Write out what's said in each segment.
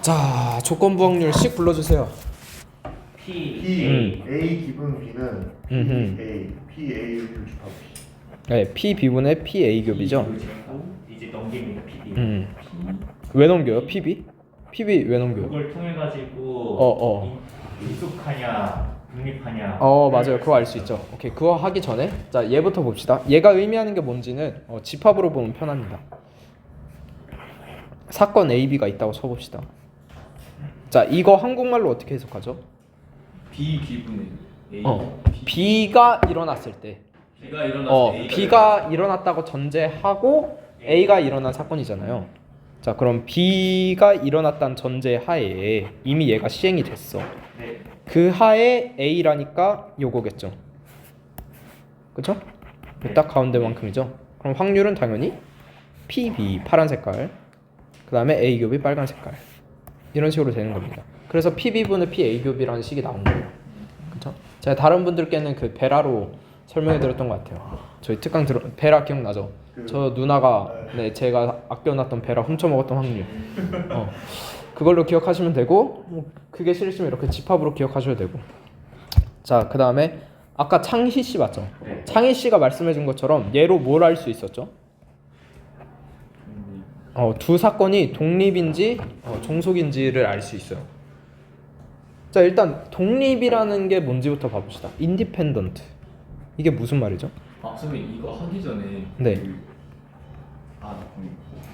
자, 조건부 확률식 불러주세요. P A 기분 B는 P A 교집합 B. 네, P B분의 P A 겹이죠. 이제 넘깁니다. PB. 왜 넘겨요? PB? PB 왜 넘겨요? 그걸 통해 가지고 익숙하냐, 독립하냐. 맞아요. 그거 알 수 있죠. 오케이, 그거 하기 전에 자 얘부터 봅시다. 얘가 의미하는 게 뭔지는 집합으로 보면 편합니다. 사건 A, B가 있다고 쳐봅시다. 자, 이거 한국말로 어떻게 해석하죠? B 기분에 A. B가 일어났을 때 B가 일어났을 때 B가 일어났다고 전제하고 A가 일어난 사건이잖아요. 자, 그럼 B가 일어났다는 전제 하에 이미 얘가 시행이 됐어. 네. 그 하에 A라니까 요거겠죠. 그쵸? 딱 가운데만큼이죠. 그럼 확률은 당연히 PB 파란 색깔, 그 다음에 A 겹이 빨간 색깔, 이런 식으로 되는 겁니다. 그래서 PB분의 PA 겹이라는 식이 나온 거예요. 그쵸? 제가 다른 분들께는 그 베라로 설명해 드렸던 것 같아요. 저희 특강 베라 기억나죠? 저 누나가 제가 아껴놨던 베라 훔쳐 먹었던 확률. 그걸로 기억하시면 되고, 그게 싫으시면 이렇게 집합으로 기억하셔도 되고. 자, 그 다음에 아까 창희 씨 맞죠? 네. 창희 씨가 말씀해 준 것처럼 얘로 뭘 알 수 있었죠? 두 사건이 독립인지 종속인지를 알 수 있어요. 자, 일단 독립이라는 게 뭔지부터 봐봅시다. 인디펜던트. 이게 무슨 말이죠? 선생님 이거 하기 전에 네.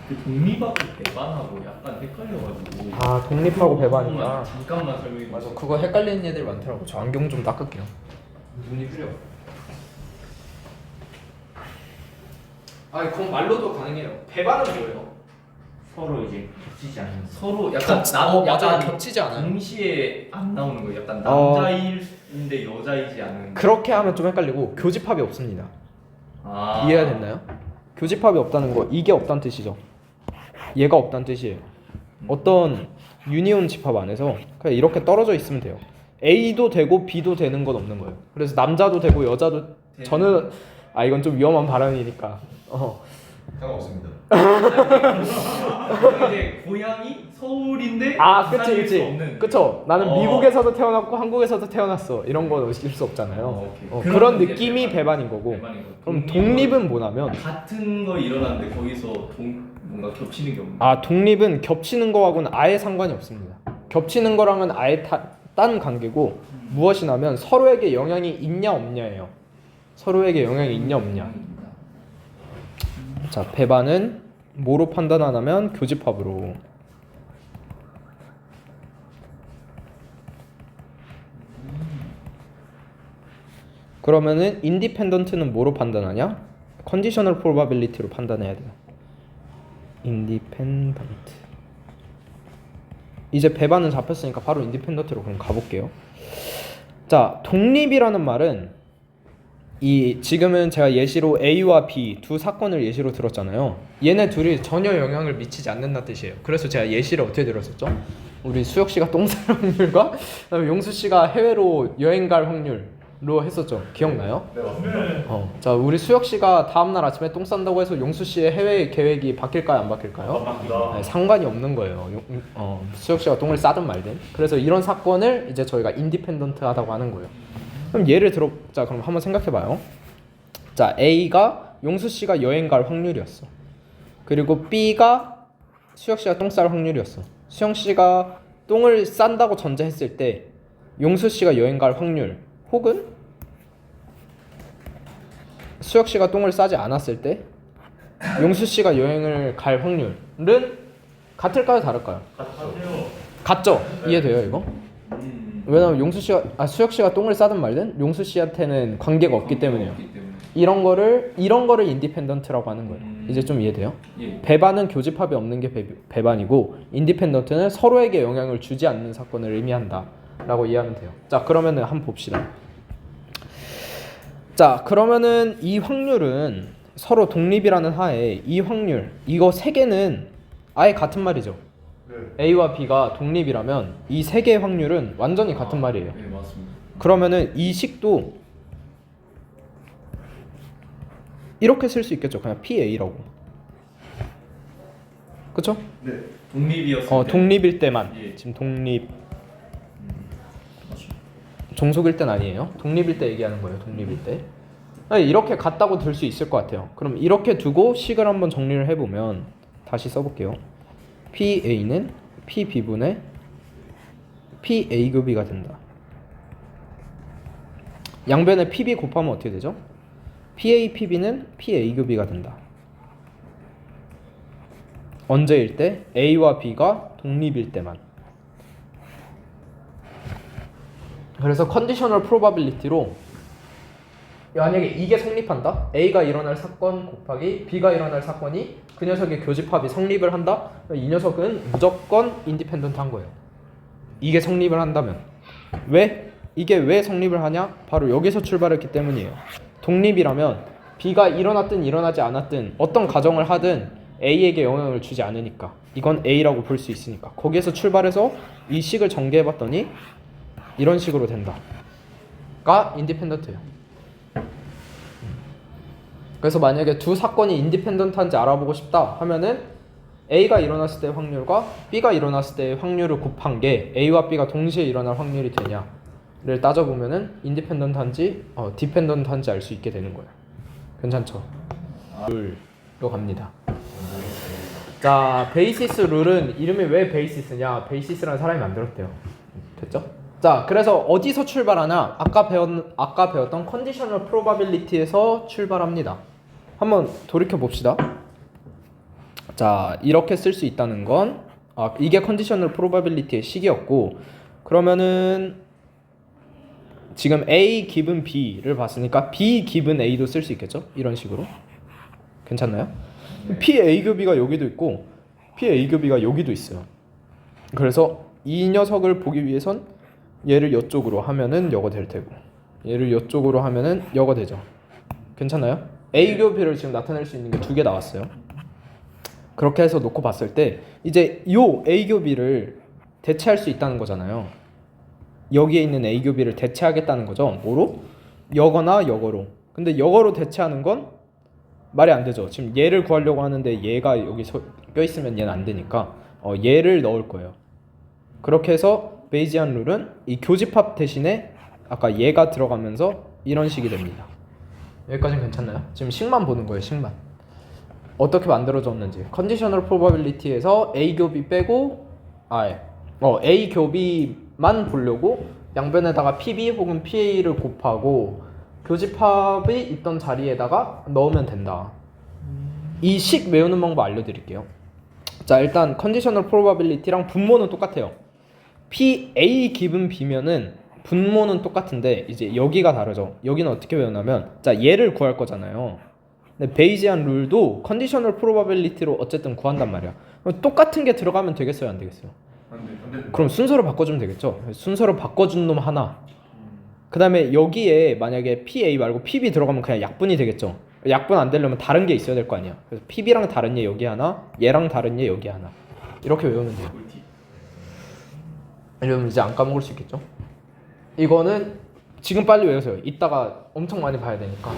그 독립하고 배반하고 약간 헷갈려가지고. 독립하고 배반이다. 잠깐만 설명해 주세요. 맞아, 그거 헷갈리는 애들 많더라고. 저 안경 좀 닦을게요. 눈이 흐려. 그건 말로도 가능해요. 배반은 뭐예요? 서로 이제 겹치지 않는. 서로 약간 맞아요. 약간 겹치지 않아요. 동시에 안 나오는 거예요. 약간 남자인데 여자이지 않은. 그렇게 하면 좀 헷갈리고 교집합이 없습니다. 이해가 됐나요? 교집합이 없다는 거, 이게 없다는 뜻이죠. 얘가 없다는 뜻이에요. 어떤 유니온 집합 안에서 그냥 이렇게 떨어져 있으면 돼요. A도 되고 B도 되는 건 없는 거예요. 그래서 남자도 되고 여자도 저는 이건 좀 위험한 발언이니까 상관없습니다. 이제 고향이 서울인데. 그치. 그쵸. 나는 미국에서도 태어났고 한국에서도 태어났어. 이런 건 있을 수 없잖아요. 그런 느낌이 배반인 거고. 그럼 독립은 뭐냐면 같은 거 일어났는데 거기서 뭔가 겹치는 게 없는. 독립은 겹치는 거하고는 아예 상관이 없습니다. 겹치는 거랑은 아예 딴 관계고 무엇이냐면 서로에게 영향이 있냐 없냐예요. 서로에게 영향이 있냐 없냐. 자, 배반은 뭐로 판단하냐면 교집합으로. 그러면은 인디펜던트는 뭐로 판단하냐? 컨디셔널 프로바빌리티로 판단해야 돼요. 인디펜던트. 이제 배반은 잡혔으니까 바로 인디펜던트로 그럼 가볼게요. 자, 독립이라는 말은 지금은 제가 예시로 A와 B 두 사건을 예시로 들었잖아요. 얘네 둘이 전혀 영향을 미치지 않는다는 뜻이에요. 그래서 제가 예시를 어떻게 들었었죠? 우리 수혁 씨가 똥 쌀 확률과 그다음에 용수 씨가 해외로 여행 갈 확률로 했었죠. 기억나요? 네, 맞습니다. 자, 우리 수혁 씨가 다음 날 아침에 똥 싼다고 해서 용수 씨의 해외 계획이 바뀔까요, 안 바뀔까요? 맞습니다. 상관이 없는 거예요. 수혁 씨가 똥을 싸든 말든. 그래서 이런 사건을 이제 저희가 인디펜던트하다고 하는 거예요. 그럼 예를 들어, 자, 그럼 한번 생각해봐요. 자, A가 용수 씨가 여행 갈 확률이었어. 그리고 B가 수혁 씨가 똥 쌀 확률이었어. 수영 씨가 똥을 싼다고 전제했을 때 용수 씨가 여행 갈 확률, 혹은 수혁 씨가 똥을 싸지 않았을 때 용수 씨가 여행을 갈 확률은 같을까요, 다를까요? 같죠? 이해돼요, 이거? 왜냐면 수혁 씨가 똥을 싸든 말든 용수 씨한테는 관계가 없기 때문이에요. 이런 거를 인디펜던트라고 하는 거예요. 이제 좀 이해돼요? 예. 배반은 교집합이 없는 게 배반이고, 인디펜던트는 서로에게 영향을 주지 않는 사건을 의미한다라고 이해하면 돼요. 자, 그러면은 한번 봅시다. 자, 그러면은 이 확률은 서로 독립이라는 하에 이 확률, 이거 세 개는 아예 같은 말이죠. A와 B가 독립이라면 이 세 개의 확률은 완전히 같은 말이에요. 네, 맞습니다. 그러면은 이 식도 이렇게 쓸 수 있겠죠. 그냥 PA라고. 그쵸? 네. 독립이었을 때. 독립일 때만. 예. 지금 독립. 종속일 땐 아니에요. 독립일 때 얘기하는 거예요. 독립일 때. 아니, 이렇게 같다고 들 수 있을 것 같아요. 그럼 이렇게 두고 식을 한번 정리를 해보면 다시 써볼게요. PA는 PB분의 PA 교비가 된다. 양변에 PB 곱하면 어떻게 되죠? PA, PB는 PA 교비가 된다. 언제일 때? A와 B가 독립일 때만. 그래서 컨디셔널 프로바빌리티로 만약에 이게 성립한다? A가 일어날 사건 곱하기 B가 일어날 사건이 그 녀석의 교집합이 성립을 한다? 이 녀석은 무조건 인디펜던트한 거예요. 이게 성립을 한다면. 왜? 이게 왜 성립을 하냐? 바로 여기서 출발했기 때문이에요. 독립이라면 B가 일어났든 일어나지 않았든 어떤 가정을 하든 A에게 영향을 주지 않으니까. 이건 A라고 볼 수 있으니까. 거기에서 출발해서 이 식을 전개해봤더니 이런 식으로 된다. 가 인디펜던트예요. 그래서 만약에 두 사건이 인디펜던트한지 알아보고 싶다 하면은 A가 일어났을 때의 확률과 B가 일어났을 때의 확률을 곱한 게 A와 B가 동시에 일어날 확률이 되냐를 따져보면은 인디펜던트한지 디펜던트한지 알 수 있게 되는 거예요. 괜찮죠? 룰로 갑니다. 자, 베이시스 룰은 이름이 왜 베이시스냐? 베이시스라는 사람이 만들었대요. 됐죠? 자, 그래서 어디서 출발하냐? 아까 배웠던 컨디셔널 프로바빌리티에서 출발합니다. 한번 돌이켜 봅시다. 자, 이렇게 쓸 수 있다는 건 이게 컨디셔널 프로바빌리티의 식이었고, 그러면은 지금 A 기분 B를 봤으니까 B 기분 A도 쓸 수 있겠죠? 이런 식으로. 괜찮나요? 네. PA 교비가 여기도 있고 PA 교비가 여기도 있어요. 그래서 이 녀석을 보기 위해선 얘를 이쪽으로 하면은 여거 될 테고, 얘를 이쪽으로 하면은 여거 되죠. 괜찮나요? A 교비를 지금 나타낼 수 있는 게 두 개 나왔어요. 그렇게 해서 놓고 봤을 때 이제 요 A 교비를 대체할 수 있다는 거잖아요. 여기에 있는 A 교비를 대체하겠다는 거죠. 뭐로? 여거나 여거로. 근데 여거로 대체하는 건 말이 안 되죠. 지금 얘를 구하려고 하는데 얘가 여기 껴있으면 얘는 안 되니까 얘를 넣을 거예요. 그렇게 해서 베이지안 룰은 이 교집합 대신에 아까 얘가 들어가면서 이런 식이 됩니다. 여기까지는 괜찮나요? 지금 식만 보는 거예요. 식만. 어떻게 만들어졌는지. 컨디셔널 프로바빌리티에서 A 교비 빼고 A 교비만 보려고 양변에다가 PB 혹은 PA를 곱하고 교집합이 있던 자리에다가 넣으면 된다. 이 식 외우는 방법 알려드릴게요. 자, 일단 컨디셔널 프로바빌리티랑 분모는 똑같아요. PA 기분 B면은 분모는 똑같은데 이제 여기가 다르죠. 여기는 어떻게 외우냐면, 자, 얘를 구할 거잖아요. 근데 베이지안 룰도 컨디셔널 프로바빌리티로 어쨌든 구한단 말이야. 그럼 똑같은 게 들어가면 되겠어요, 안 되겠어요? 안 돼. 그럼 순서를 바꿔주면 되겠죠. 순서를 바꿔준 놈 하나. 그 다음에 여기에 만약에 PA 말고 PB 들어가면 그냥 약분이 되겠죠. 약분 안 되려면 다른 게 있어야 될 거 아니야. 그래서 PB랑 다른 얘 여기 하나, 얘랑 다른 얘 여기 하나. 이렇게 외우면 돼요. 이러면 이제 안 까먹을 수 있겠죠. 이거는 지금 빨리 외우세요. 이따가 엄청 많이 봐야 되니까.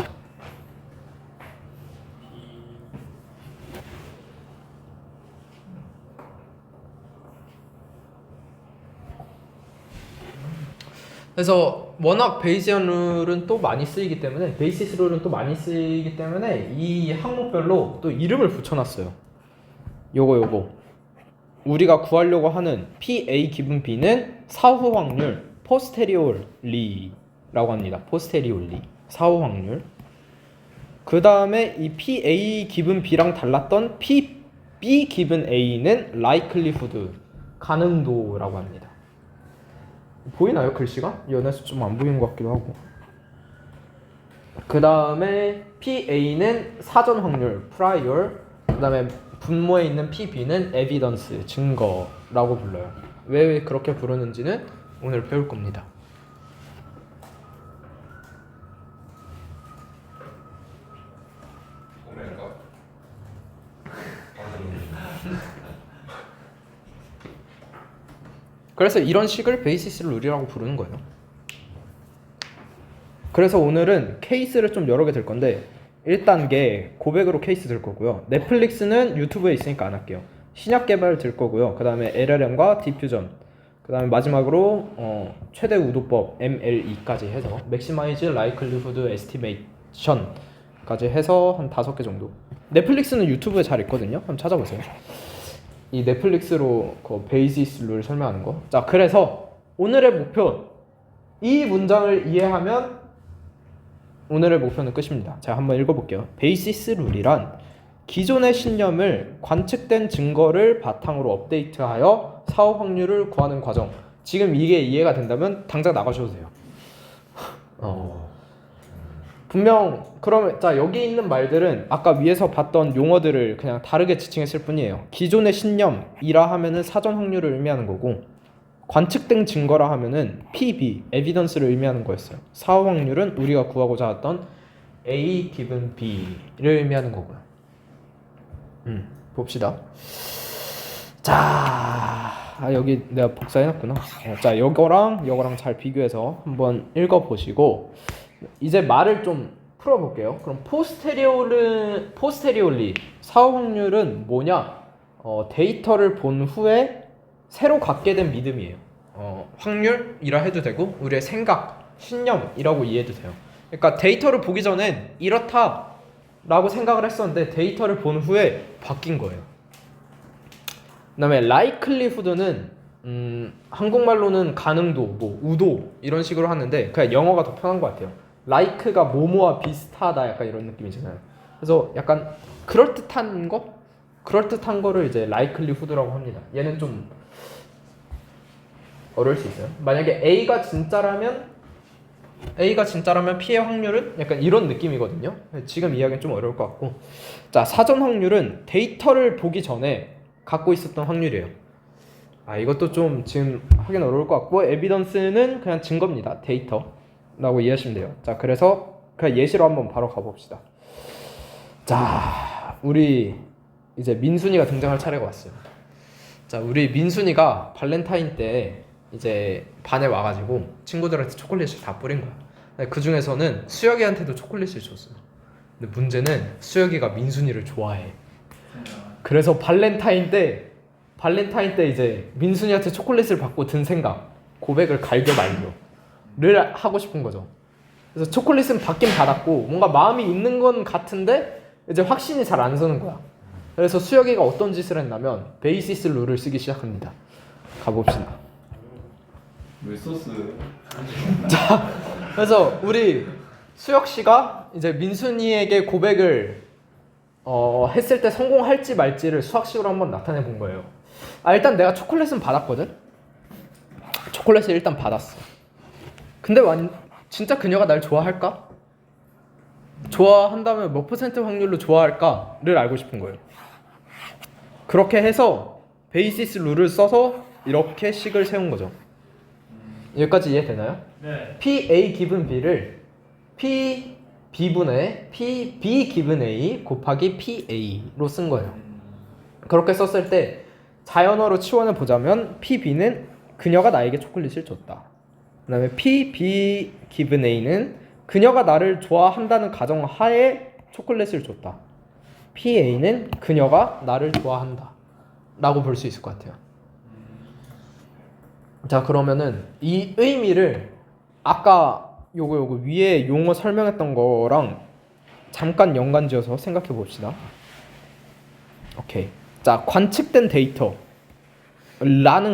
그래서 워낙 베이지안 룰은 또 많이 쓰이기 때문에, 베이시스 룰은 또 많이 쓰이기 때문에 이 항목별로 또 이름을 붙여놨어요. 요거 우리가 구하려고 하는 PA 기분 B는 사후 확률 포스테리올리라고 합니다. 포스테리올리 사후 확률. 그 다음에 이 PA 기분 B랑 달랐던 PB 기분 A는 likelihood 가능도라고 합니다. 보이나요, 글씨가? 연에서 좀 안 보이는 것 같기도 하고. 그 다음에 PA는 사전 확률 prior. 그 다음에 분모에 있는 PB는 evidence 증거라고 불러요. 왜 그렇게 부르는지는 오늘 배울 겁니다. 그래서 이런 식을 베이시스 룰이라고 부르는 거예요. 그래서 오늘은 케이스를 좀 여러 개 들 건데 1단계 고백으로 케이스 들 거고요. 넷플릭스는 유튜브에 있으니까 안 할게요. 신약 개발 들 거고요. 그 다음에 LLM과 디퓨전, 그 다음에 마지막으로 최대 우도법 MLE까지 해서 Maximize Likelihood Estimation까지 해서 한 5개 정도. 넷플릭스는 유튜브에 잘 있거든요. 한번 찾아보세요. 이 넷플릭스로 그 베이시스 룰 설명하는 거. 자, 그래서 오늘의 목표, 이 문장을 이해하면 오늘의 목표는 끝입니다. 제가 한번 읽어볼게요. 베이시스 룰이란 기존의 신념을 관측된 증거를 바탕으로 업데이트하여 사후 확률을 구하는 과정. 지금 이게 이해가 된다면 당장 나가셔도 돼요. 분명 그러면 자, 여기 있는 말들은 아까 위에서 봤던 용어들을 그냥 다르게 지칭했을 뿐이에요. 기존의 신념이라 하면은 사전 확률을 의미하는 거고, 관측된 증거라 하면은 PB, 에비던스를 의미하는 거였어요. 사후 확률은 우리가 구하고자 했던 A 기분 B를 의미하는 거고요. 봅시다. 자, 여기 내가 복사해놨구나. 자, 이거랑 잘 비교해서 한번 읽어보시고 이제 말을 좀 풀어볼게요. 그럼 포스테리올리 사후 확률은 뭐냐? 데이터를 본 후에 새로 갖게 된 믿음이에요. 확률이라 해도 되고 우리의 생각, 신념이라고 이해해도 돼요. 그러니까 데이터를 보기 전엔 이렇다라고 생각을 했었는데 데이터를 본 후에 바뀐 거예요. 그다음에 likelihood는 한국말로는 가능도, 뭐 우도 이런 식으로 하는데 그냥 영어가 더 편한 것 같아요. like가 뭐뭐와 비슷하다 약간 이런 느낌이잖아요. 그래서 약간 그럴듯한 거를 이제 likelihood라고 합니다. 얘는 좀 어려울 수 있어요. 만약에 A가 진짜라면 P의 확률은 약간 이런 느낌이거든요. 지금 이야기는 좀 어려울 것 같고, 자, 사전 확률은 데이터를 보기 전에 갖고 있었던 확률이에요. 이것도 좀 지금 하긴 어려울 것 같고, 에비던스는 그냥 증거입니다. 데이터라고 이해하시면 돼요. 자, 그래서 그냥 예시로 한번 바로 가봅시다. 자, 우리 이제 민순이가 등장할 차례가 왔어요. 자, 우리 민순이가 발렌타인 때 이제 반에 와가지고 친구들한테 초콜릿을 다 뿌린 거야. 그 중에서는 수혁이한테도 초콜릿을 줬어. 근데 문제는 수혁이가 민순이를 좋아해. 그래서 발렌타인 때 이제 민순이한테 초콜릿을 받고 든 생각, 고백을 갈겨 말겨를 하고 싶은 거죠. 그래서 초콜릿은 받긴 받았고 뭔가 마음이 있는 건 같은데 이제 확신이 잘 안 서는 거야. 그래서 수혁이가 어떤 짓을 했냐면 베이시스 룰을 쓰기 시작합니다. 가봅시다. 왜 소스? 자, 그래서 우리 수혁 씨가 이제 민순이에게 고백을 했을 때 성공할지 말지를 수학식으로 한번 나타내 본 거예요. 일단 내가 초콜릿은 받았거든. 초콜릿을 일단 받았어. 근데 진짜 그녀가 날 좋아할까? 좋아한다면 몇 % 확률로 좋아할까를 알고 싶은 거예요. 그렇게 해서 베이시스 룰을 써서 이렇게 식을 세운 거죠. 여기까지 이해되나요? 네. PA 기분 B를 PB분의 PB 기분 A 곱하기 PA로 쓴 거예요. 그렇게 썼을 때 자연어로 치환해 보자면 PB는 그녀가 나에게 초콜릿을 줬다. 그 다음에 PB 기분 A는 그녀가 나를 좋아한다는 가정 하에 초콜릿을 줬다. PA는 그녀가 나를 좋아한다 라고 볼 수 있을 것 같아요. 자, 그러면은 이 의미를 아까 요거 위에 용어 설명했던 거랑 잠깐 연관지어서 생각해 봅시다. 오케이. 자, 관측된 데이터라는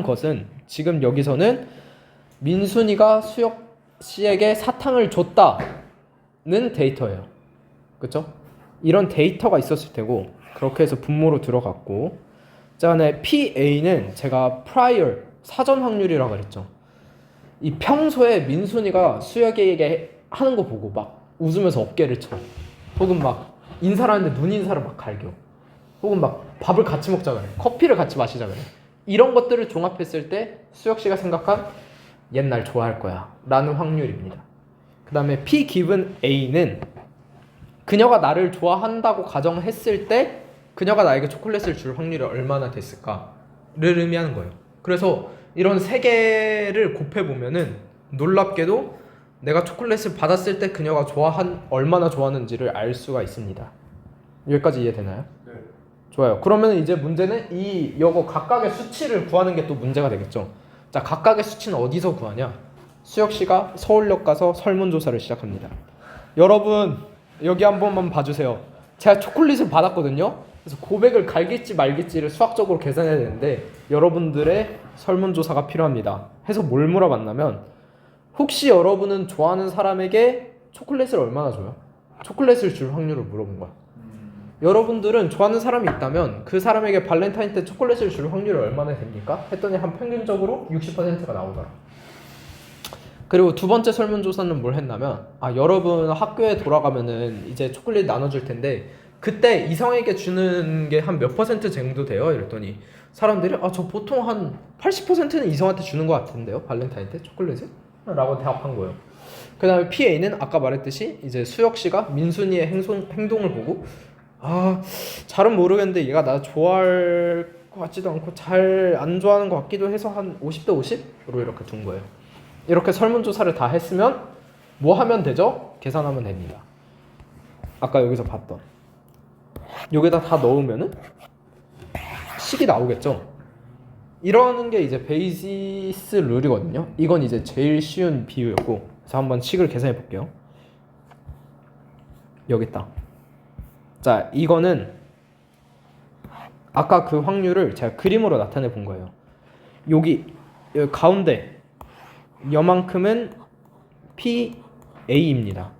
것은 지금 여기서는 민순이가 수혁 씨에게 사탕을 줬다는 데이터예요. 그쵸? 이런 데이터가 있었을 테고 그렇게 해서 분모로 들어갔고, 자, 네, PA는 제가 prior 사전 확률이라고 그랬죠. 이 평소에 민순이가 수혁이에게 하는 거 보고 막 웃으면서 어깨를 쳐, 혹은 막 인사를 하는데 눈 인사를 막 갈겨, 혹은 막 밥을 같이 먹자 그래, 커피를 같이 마시자 그래, 이런 것들을 종합했을 때 수혁 씨가 생각한 옛날 좋아할 거야 라는 확률입니다. 그 다음에 P given A는 그녀가 나를 좋아한다고 가정했을 때 그녀가 나에게 초콜릿을 줄 확률이 얼마나 됐을까를 의미하는 거예요. 그래서 이런 세 개를 곱해보면은 놀랍게도 내가 초콜릿을 받았을 때 그녀가 얼마나 좋아하는지를 알 수가 있습니다. 여기까지 이해되나요? 네. 좋아요. 그러면 이제 문제는 요거 각각의 수치를 구하는 게 또 문제가 되겠죠. 자, 각각의 수치는 어디서 구하냐? 수혁 씨가 서울역 가서 설문조사를 시작합니다. 여러분 여기 한 번만 봐주세요. 제가 초콜릿을 받았거든요. 그래서 고백을 갈길지 말길지를 수학적으로 계산해야 되는데 여러분들의 설문조사가 필요합니다. 해서 뭘 물어봤냐면 혹시 여러분은 좋아하는 사람에게 초콜릿을 얼마나 줘요? 초콜릿을 줄 확률을 물어본 거야. 여러분들은 좋아하는 사람이 있다면 그 사람에게 발렌타인 때 초콜릿을 줄 확률이 얼마나 됩니까? 했더니 한 평균적으로 60%가 나오더라. 그리고 두 번째 설문조사는 뭘 했냐면 여러분 학교에 돌아가면은 이제 초콜릿 나눠줄 텐데 그때 이성에게 주는 게 한 몇 퍼센트 정도 돼요? 이랬더니 사람들이 저 보통 한 80%는 이성한테 주는 것 같은데요? 발렌타인 때 초콜릿을? 라고 대답한 거예요. 그 다음에 PA는 아까 말했듯이 이제 수혁 씨가 민순이의 행동을 보고 잘은 모르겠는데 얘가 나 좋아할 것 같지도 않고 잘 안 좋아하는 것 같기도 해서 한 50대 50으로 이렇게 둔 거예요. 이렇게 설문조사를 다 했으면 뭐 하면 되죠? 계산하면 됩니다. 아까 여기서 봤던 여기다 다 넣으면은 식이 나오겠죠? 이러는 게 이제 베이시스 룰이거든요. 이건 이제 제일 쉬운 비유였고, 그래서 한번 식을 계산해 볼게요. 여기 있다. 자, 이거는 아까 그 확률을 제가 그림으로 나타내 본 거예요. 여기 가운데 여만큼은 PA입니다.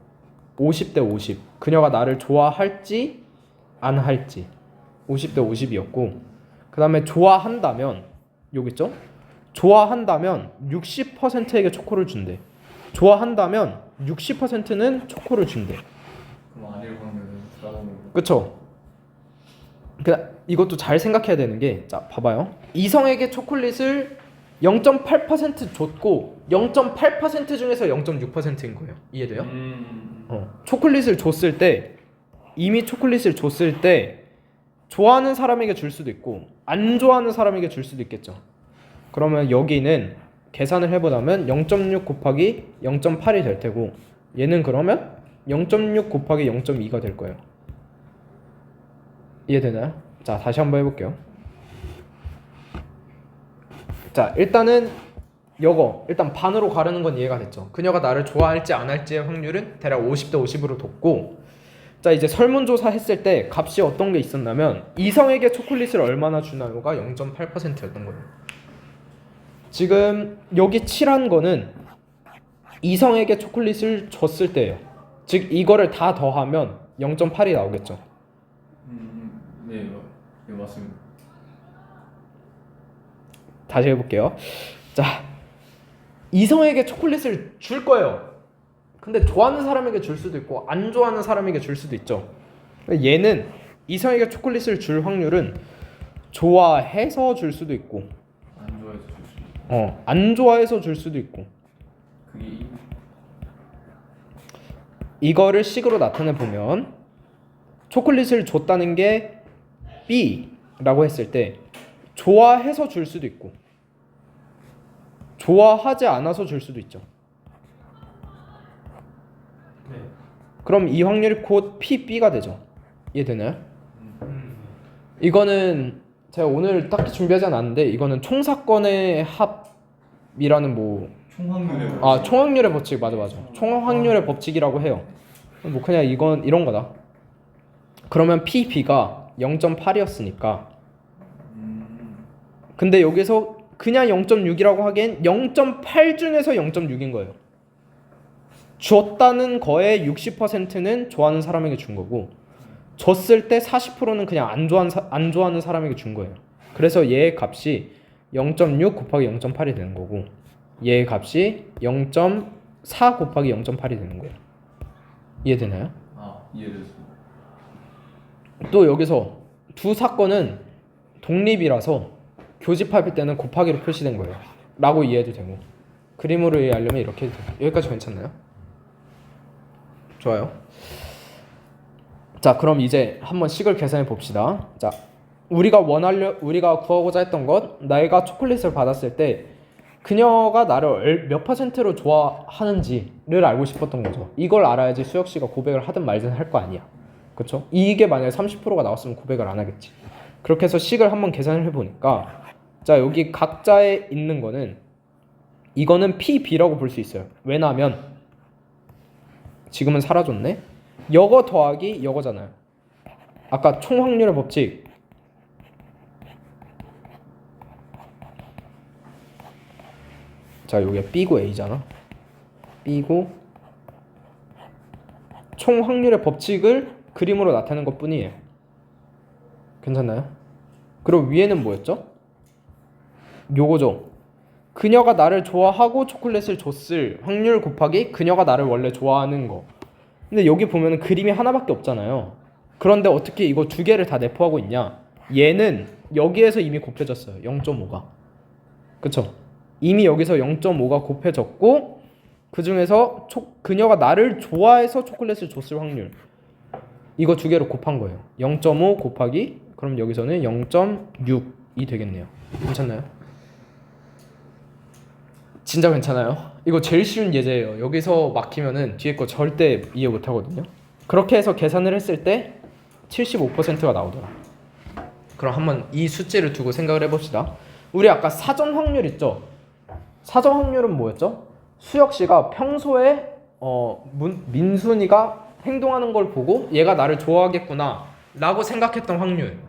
50대 50. 그녀가 나를 좋아할지 안 할지 50대 50이었고, 그 다음에 좋아한다면 여기 있죠? 좋아한다면 60%에게 초코를 준대. 좋아한다면 60%는 초코를 준대. 그럼 아닐 확률은 나오는 그쵸? 이것도 잘 생각해야 되는 게, 자 봐봐요. 이성에게 초콜릿을 0.8% 줬고 0.8% 중에서 0.6%인 거예요. 이해돼요? 초콜릿을 줬을 때, 이미 초콜릿을 줬을 때 좋아하는 사람에게 줄 수도 있고 안 좋아하는 사람에게 줄 수도 있겠죠. 그러면 여기는 계산을 해보자면 0.6 곱하기 0.8이 될 테고, 얘는 그러면 0.6 곱하기 0.2가 될 거예요. 이해되나요? 자, 다시 한번 해볼게요. 자, 일단은 일단 반으로 가르는 건 이해가 됐죠. 그녀가 나를 좋아할지 안 할지의 확률은 대략 50대 50으로 뒀고, 자, 이제 설문조사 했을 때 값이 어떤 게 있었냐면 이성에게 초콜릿을 얼마나 주나요가 0.8%였던 거예요. 지금 여기 칠한 거는 이성에게 초콜릿을 줬을 때예요. 즉 이거를 다 더하면 0.8이 나오겠죠. 네, 맞습니다. 다시 해볼게요. 자, 이성에게 초콜릿을 줄 거예요. 근데 좋아하는 사람에게 줄 수도 있고 안 좋아하는 사람에게 줄 수도 있죠. 얘는 이성에게 초콜릿을 줄 확률은 좋아해서 줄 수도 있고 안 좋아해서 줄 수도 있고 안 좋아해서 줄 수도 있고, 그게 이거를 식으로 나타내 보면 초콜릿을 줬다는 게 B라고 했을 때 좋아해서 줄 수도 있고 좋아하지 않아서 줄 수도 있죠. 네. 그럼 이 확률이 곧 PB가 되죠. 이해되나요? 이거는 제가 오늘 딱히 준비하지 않았는데 이거는 총사건의 합이라는 총확률의 총확률의 법칙, 맞아. 총확률의 법칙이라고 해요. 그냥 이건 이런 거다. 그러면 PB가 0.8이었으니까 근데 여기서 그냥 0.6이라고 하기엔 0.8 중에서 0.6인 거예요. 줬다는 거에 60%는 좋아하는 사람에게 준 거고, 줬을 때 40%는 그냥 안 좋아하는 사람에게 준 거예요. 그래서 얘의 값이 0.6 곱하기 0.8이 되는 거고, 얘의 값이 0.4 곱하기 0.8이 되는 거예요. 이해되나요? 이해됐습니다. 또 여기서 두 사건은 독립이라서 교집합일 때는 곱하기로 표시된 거예요. 라고 이해해도 되고, 그림으로 이해하려면 이렇게 해도 돼요. 여기까지 괜찮나요? 좋아요. 자, 그럼 이제 한번 식을 계산해 봅시다. 자, 우리가 구하고자 했던 것, 내가 초콜릿을 받았을 때 그녀가 나를 몇 퍼센트로 좋아하는지를 알고 싶었던 거죠. 이걸 알아야지 수혁 씨가 고백을 하든 말든 할 거 아니야. 그렇죠? 이게 만약에 30%가 나왔으면 고백을 안 하겠지. 그렇게 해서 식을 한번 계산을 해보니까 자 여기 각자에 있는 거는 이거는 PB라고 볼 수 있어요. 왜냐하면 지금은 사라졌네. 여거 더하기 여거잖아요. 아까 총확률의 법칙 자 요게 B고 A잖아. B고 총확률의 법칙을 그림으로 나타내는 것 뿐이에요. 괜찮나요? 그리고 위에는 뭐였죠? 요거죠. 그녀가 나를 좋아하고 초콜릿을 줬을 확률 곱하기 그녀가 나를 원래 좋아하는 거. 근데 여기 보면 그림이 하나밖에 없잖아요. 그런데 어떻게 이거 두 개를 다 내포하고 있냐? 얘는 여기에서 이미 곱해졌어요. 0.5가. 그쵸? 이미 여기서 0.5가 곱해졌고 그 중에서 그녀가 나를 좋아해서 초콜릿을 줬을 확률 이거 두 개로 곱한 거예요. 0.5 곱하기 그럼 여기서는 0.6이 되겠네요. 괜찮나요? 진짜 괜찮아요? 이거 제일 쉬운 예제예요. 여기서 막히면은 뒤에 거 절대 이해 못 하거든요. 그렇게 해서 계산을 했을 때 75%가 나오더라. 그럼 한번 이 수치를 두고 생각을 해봅시다. 우리 아까 사전 확률 있죠? 사전 확률은 뭐였죠? 수혁 씨가 평소에 민순이가 행동하는 걸 보고 얘가 나를 좋아하겠구나 라고 생각했던 확률.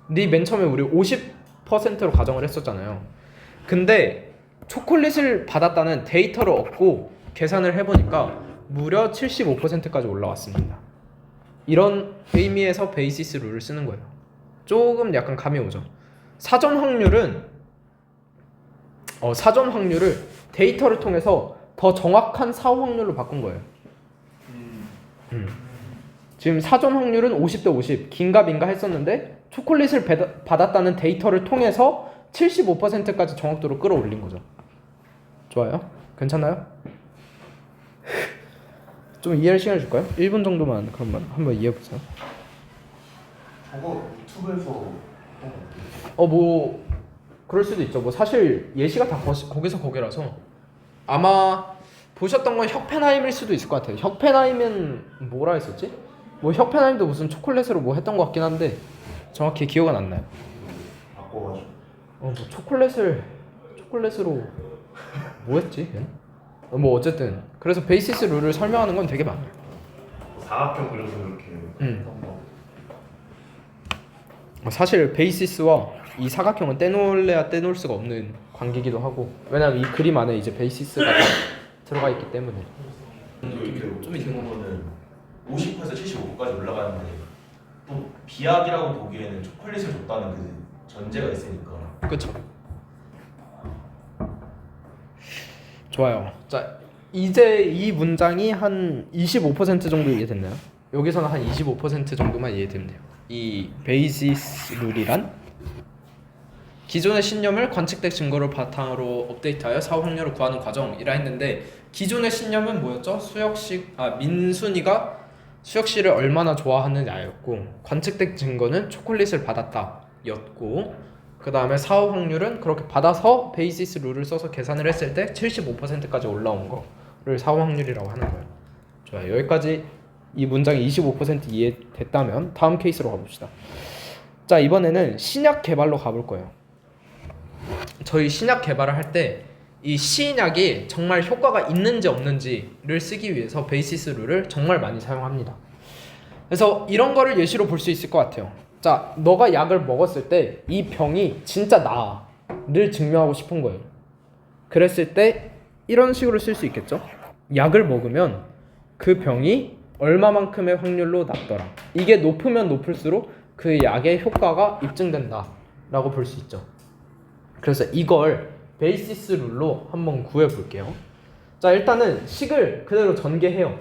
네 맨 처음에 우리 50%로 가정을 했었잖아요. 근데 초콜릿을 받았다는 데이터를 얻고 계산을 해보니까 무려 75%까지 올라왔습니다. 이런 의미에서 베이시스 룰을 쓰는 거예요. 조금 약간 감이 오죠. 사전 확률을 데이터를 통해서 더 정확한 사후 확률로 바꾼 거예요. 지금 사전 확률은 50대 50 긴가 민가 했었는데 초콜릿을 받았다는 데이터를 통해서 75%까지 정확도로 끌어올린 거죠. 좋아요? 괜찮아요? 좀 이해할 시간 줄까요? 1분 정도만 그러면 한번 이해해보세요. 저거 유튜브에서 뭐 그럴 수도 있죠. 뭐 사실 예시가 다 거기서 거기라서 아마 보셨던 건 혁펜하임일 수도 있을 것 같아요. 혁펜하임은 뭐라 했었지? 뭐 혁펜하임도 무슨 초콜릿으로 뭐 했던 것 같긴 한데 정확히 기억은 안 나요. 바꿔가지고 뭐 초콜릿으로 뭐 했지? 뭐 어쨌든 그래서 베이시스 룰을 설명하는 건 되게 많아요. 사각형 그려서 이렇게 했던 거. 사실 베이시스와 이 사각형은 떼놓을래야 떼놓을 수가 없는 관계이기도 하고 왜냐면 이 그림 안에 이제 베이시스가 다 들어가 있기 때문에 이렇게 좀 있는 거는 50%에서 75%까지 올라가는데 또 비약이라고 보기에는 초콜릿을 줬다는 그 전제가 있으니까. 그쵸. 좋아요. 자 이제 이 문장이 한 25% 정도 이해됐나요? 여기서는 한 25% 정도만 이해되면 돼요. 이 베이시스 룰이란 기존의 신념을 관측된 증거를 바탕으로 업데이트하여 사후 확률을 구하는 과정이라 했는데 기존의 신념은 뭐였죠? 민순이가 수혁 씨를 얼마나 좋아하느냐였고 관측된 증거는 초콜릿을 받았다였고 그 다음에 사후 확률은 그렇게 받아서 베이시스 룰을 써서 계산을 했을 때 75%까지 올라온 거를 사후 확률이라고 하는 거예요. 좋아요. 여기까지 이 문장이 25% 이해됐다면 다음 케이스로 가봅시다. 자 이번에는 신약 개발로 가볼 거예요. 저희 신약 개발을 할 때 이 신약이 정말 효과가 있는지 없는지를 쓰기 위해서 베이시스 룰을 정말 많이 사용합니다. 그래서 이런 거를 예시로 볼 수 있을 것 같아요. 자, 너가 약을 먹었을 때 이 병이 진짜 나를 증명하고 싶은 거예요. 그랬을 때 이런 식으로 쓸 수 있겠죠? 약을 먹으면 그 병이 얼마만큼의 확률로 낫더라. 이게 높으면 높을수록 그 약의 효과가 입증된다 라고 볼 수 있죠. 그래서 이걸 베이시스 룰로 한번 구해 볼게요. 자 일단은 식을 그대로 전개해요.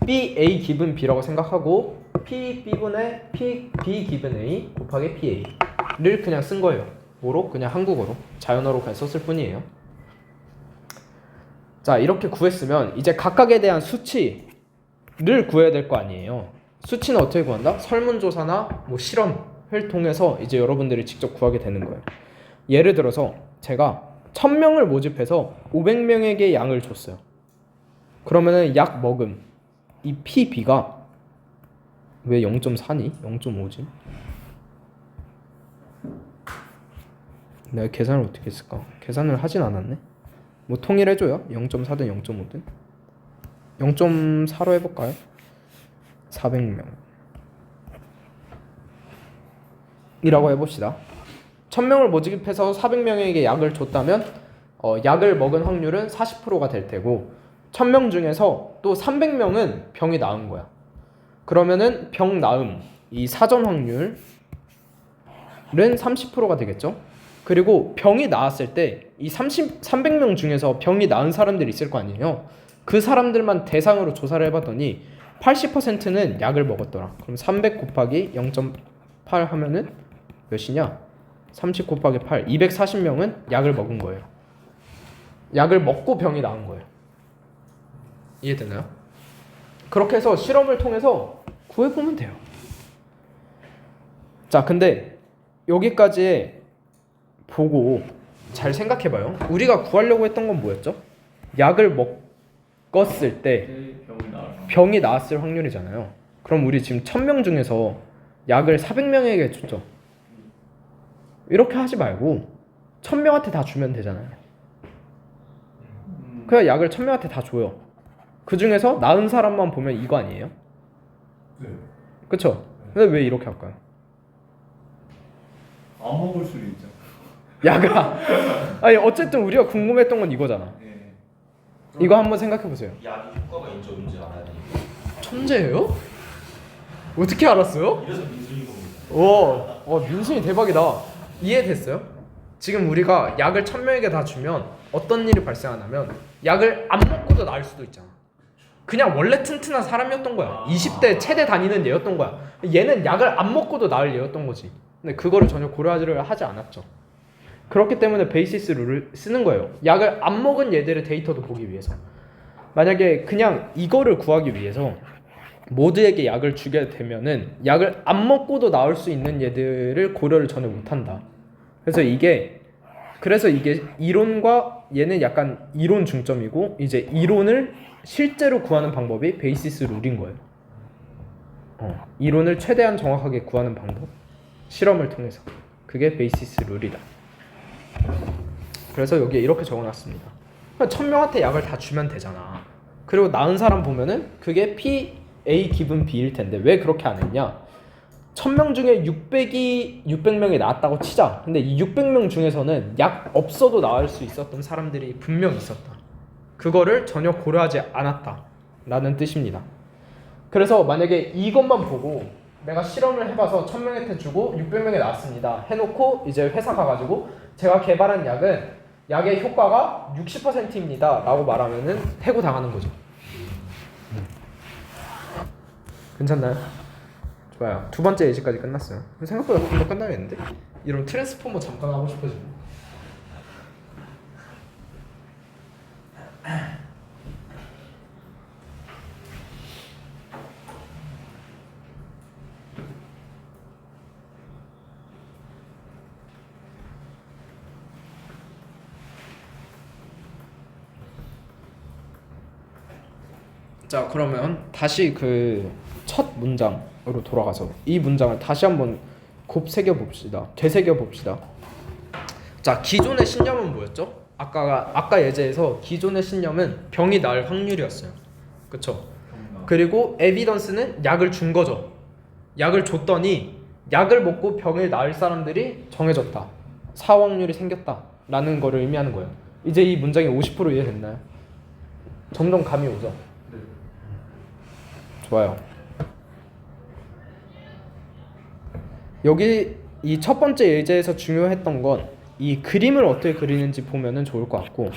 B, A 기분 B라고 생각하고 P, B분의 P, B 기분 A 곱하기 PA를 그냥 쓴 거예요. 뭐로? 그냥 한국어로 자연어로 그냥 썼을 뿐이에요. 자 이렇게 구했으면 이제 각각에 대한 수치를 구해야 될 거 아니에요. 수치는 어떻게 구한다? 설문조사나 뭐 실험을 통해서 이제 여러분들이 직접 구하게 되는 거예요. 예를 들어서 제가 1000명을 모집해서 500명에게 양을 줬어요. 그러면은 약 먹음 이 PB가 왜 0.4니? 0.5지? 내가 계산을 어떻게 했을까? 계산을 하진 않았네. 뭐 통일해줘요. 0.4든 0.5든 0.4로 해볼까요? 400명 이라고 해봅시다. 1000명을 모집해서 400명에게 약을 줬다면 약을 먹은 확률은 40%가 될 테고 1000명 중에서 또 300명은 병이 나은 거야. 그러면은 병 나음 이 사전 확률은 30%가 되겠죠. 그리고 병이 나았을 때 이 300명 중에서 병이 나은 사람들이 있을 거 아니에요. 그 사람들만 대상으로 조사를 해봤더니 80%는 약을 먹었더라. 그럼 300 곱하기 0.8 하면은 몇이냐? 30 곱하기 8 240명은 약을 먹은 거예요. 약을 먹고 병이 나은 거예요. 이해되나요? 그렇게 해서 실험을 통해서 구해보면 돼요. 자, 근데 여기까지 보고 잘 생각해봐요. 우리가 구하려고 했던 건 뭐였죠? 약을 먹었을 때 병이 나았을 확률이잖아요. 그럼 우리 지금 1000명 중에서 약을 400명에게 줬죠. 이렇게 하지 말고 1000명한테 다 주면 되잖아요. 그냥 약을 1000명한테 다 줘요. 그 중에서 나은 사람만 보면 이거 아니에요? 네. 그쵸? 근데 왜 이렇게 할까요? 안 먹을 수도 있잖아. 야가 아니 어쨌든 우리가 궁금했던 건 이거잖아. 네. 이거 한번 생각해 보세요. 약이 효과가 있는지 없는지 알아야 되니까. 천재예요? 어떻게 알았어요? 이래서 민순이 겁니다. 오, 민순이 대박이다. 이해됐어요? 지금 우리가 약을 1000명에게 다 주면 어떤 일이 발생하냐면 약을 안 먹고도 나을 수도 있잖아. 그냥 원래 튼튼한 사람이었던 거야. 20대 체대 다니는 얘였던 거야. 얘는 약을 안 먹고도 나을 얘였던 거지. 근데 그거를 전혀 고려하지를 하지 않았죠. 그렇기 때문에 베이시스 룰을 쓰는 거예요. 약을 안 먹은 얘들의 데이터도 보기 위해서. 만약에 그냥 이거를 구하기 위해서 모두에게 약을 주게 되면은 약을 안 먹고도 나을 수 있는 얘들을 고려를 전혀 못한다. 그래서 이게 이론과 얘는 약간 이론 중점이고 이제 이론을 실제로 구하는 방법이 베이시스 룰인 거예요. 이론을 최대한 정확하게 구하는 방법, 실험을 통해서. 그게 베이시스 룰이다. 그래서 여기에 이렇게 적어놨습니다. 1000명한테 약을 다 주면 되잖아. 그리고 나은 사람 보면은 그게 P, A 기분 B일 텐데 왜 그렇게 안 했냐? 1000명 중에 600명이 나았다고 치자. 근데 이 600명 중에서는 약 없어도 나을 수 있었던 사람들이 분명 있었다. 그거를 전혀 고려하지 않았다 라는 뜻입니다. 그래서 만약에 이것만 보고 내가 실험을 해봐서 1000명한테 주고 600명이 나왔습니다 해놓고 이제 회사 가가지고 제가 개발한 약의 효과가 60%입니다 라고 말하면은 해고 당하는 거죠. 괜찮나요? 좋아요. 두 번째 예시까지 끝났어요. 생각보다 금방 끝나겠는데? 이런 트랜스포머 잠깐 하고 싶어지고. 자, 그러면 다시 그 첫 문장으로 돌아가서 이 문장을 다시 한번 곱새겨 봅시다. 되새겨 봅시다. 자, 기존의 신념은 뭐였죠? 아까 예제에서 기존의 신념은 병이 날 확률이었어요. 그쵸? 그리고 에비던스는 약을 준 거죠. 약을 줬더니 약을 먹고 병을 나을 사람들이 정해졌다. 사확률이 생겼다 라는 거를 의미하는 거예요. 이제 이 문장이 50% 이해됐나요? 점점 감이 오죠? 네. 좋아요. 여기 이 첫 번째 예제에서 중요했던 건 이 그림을 어떻게 그리는지 보면은 좋을 것 같고,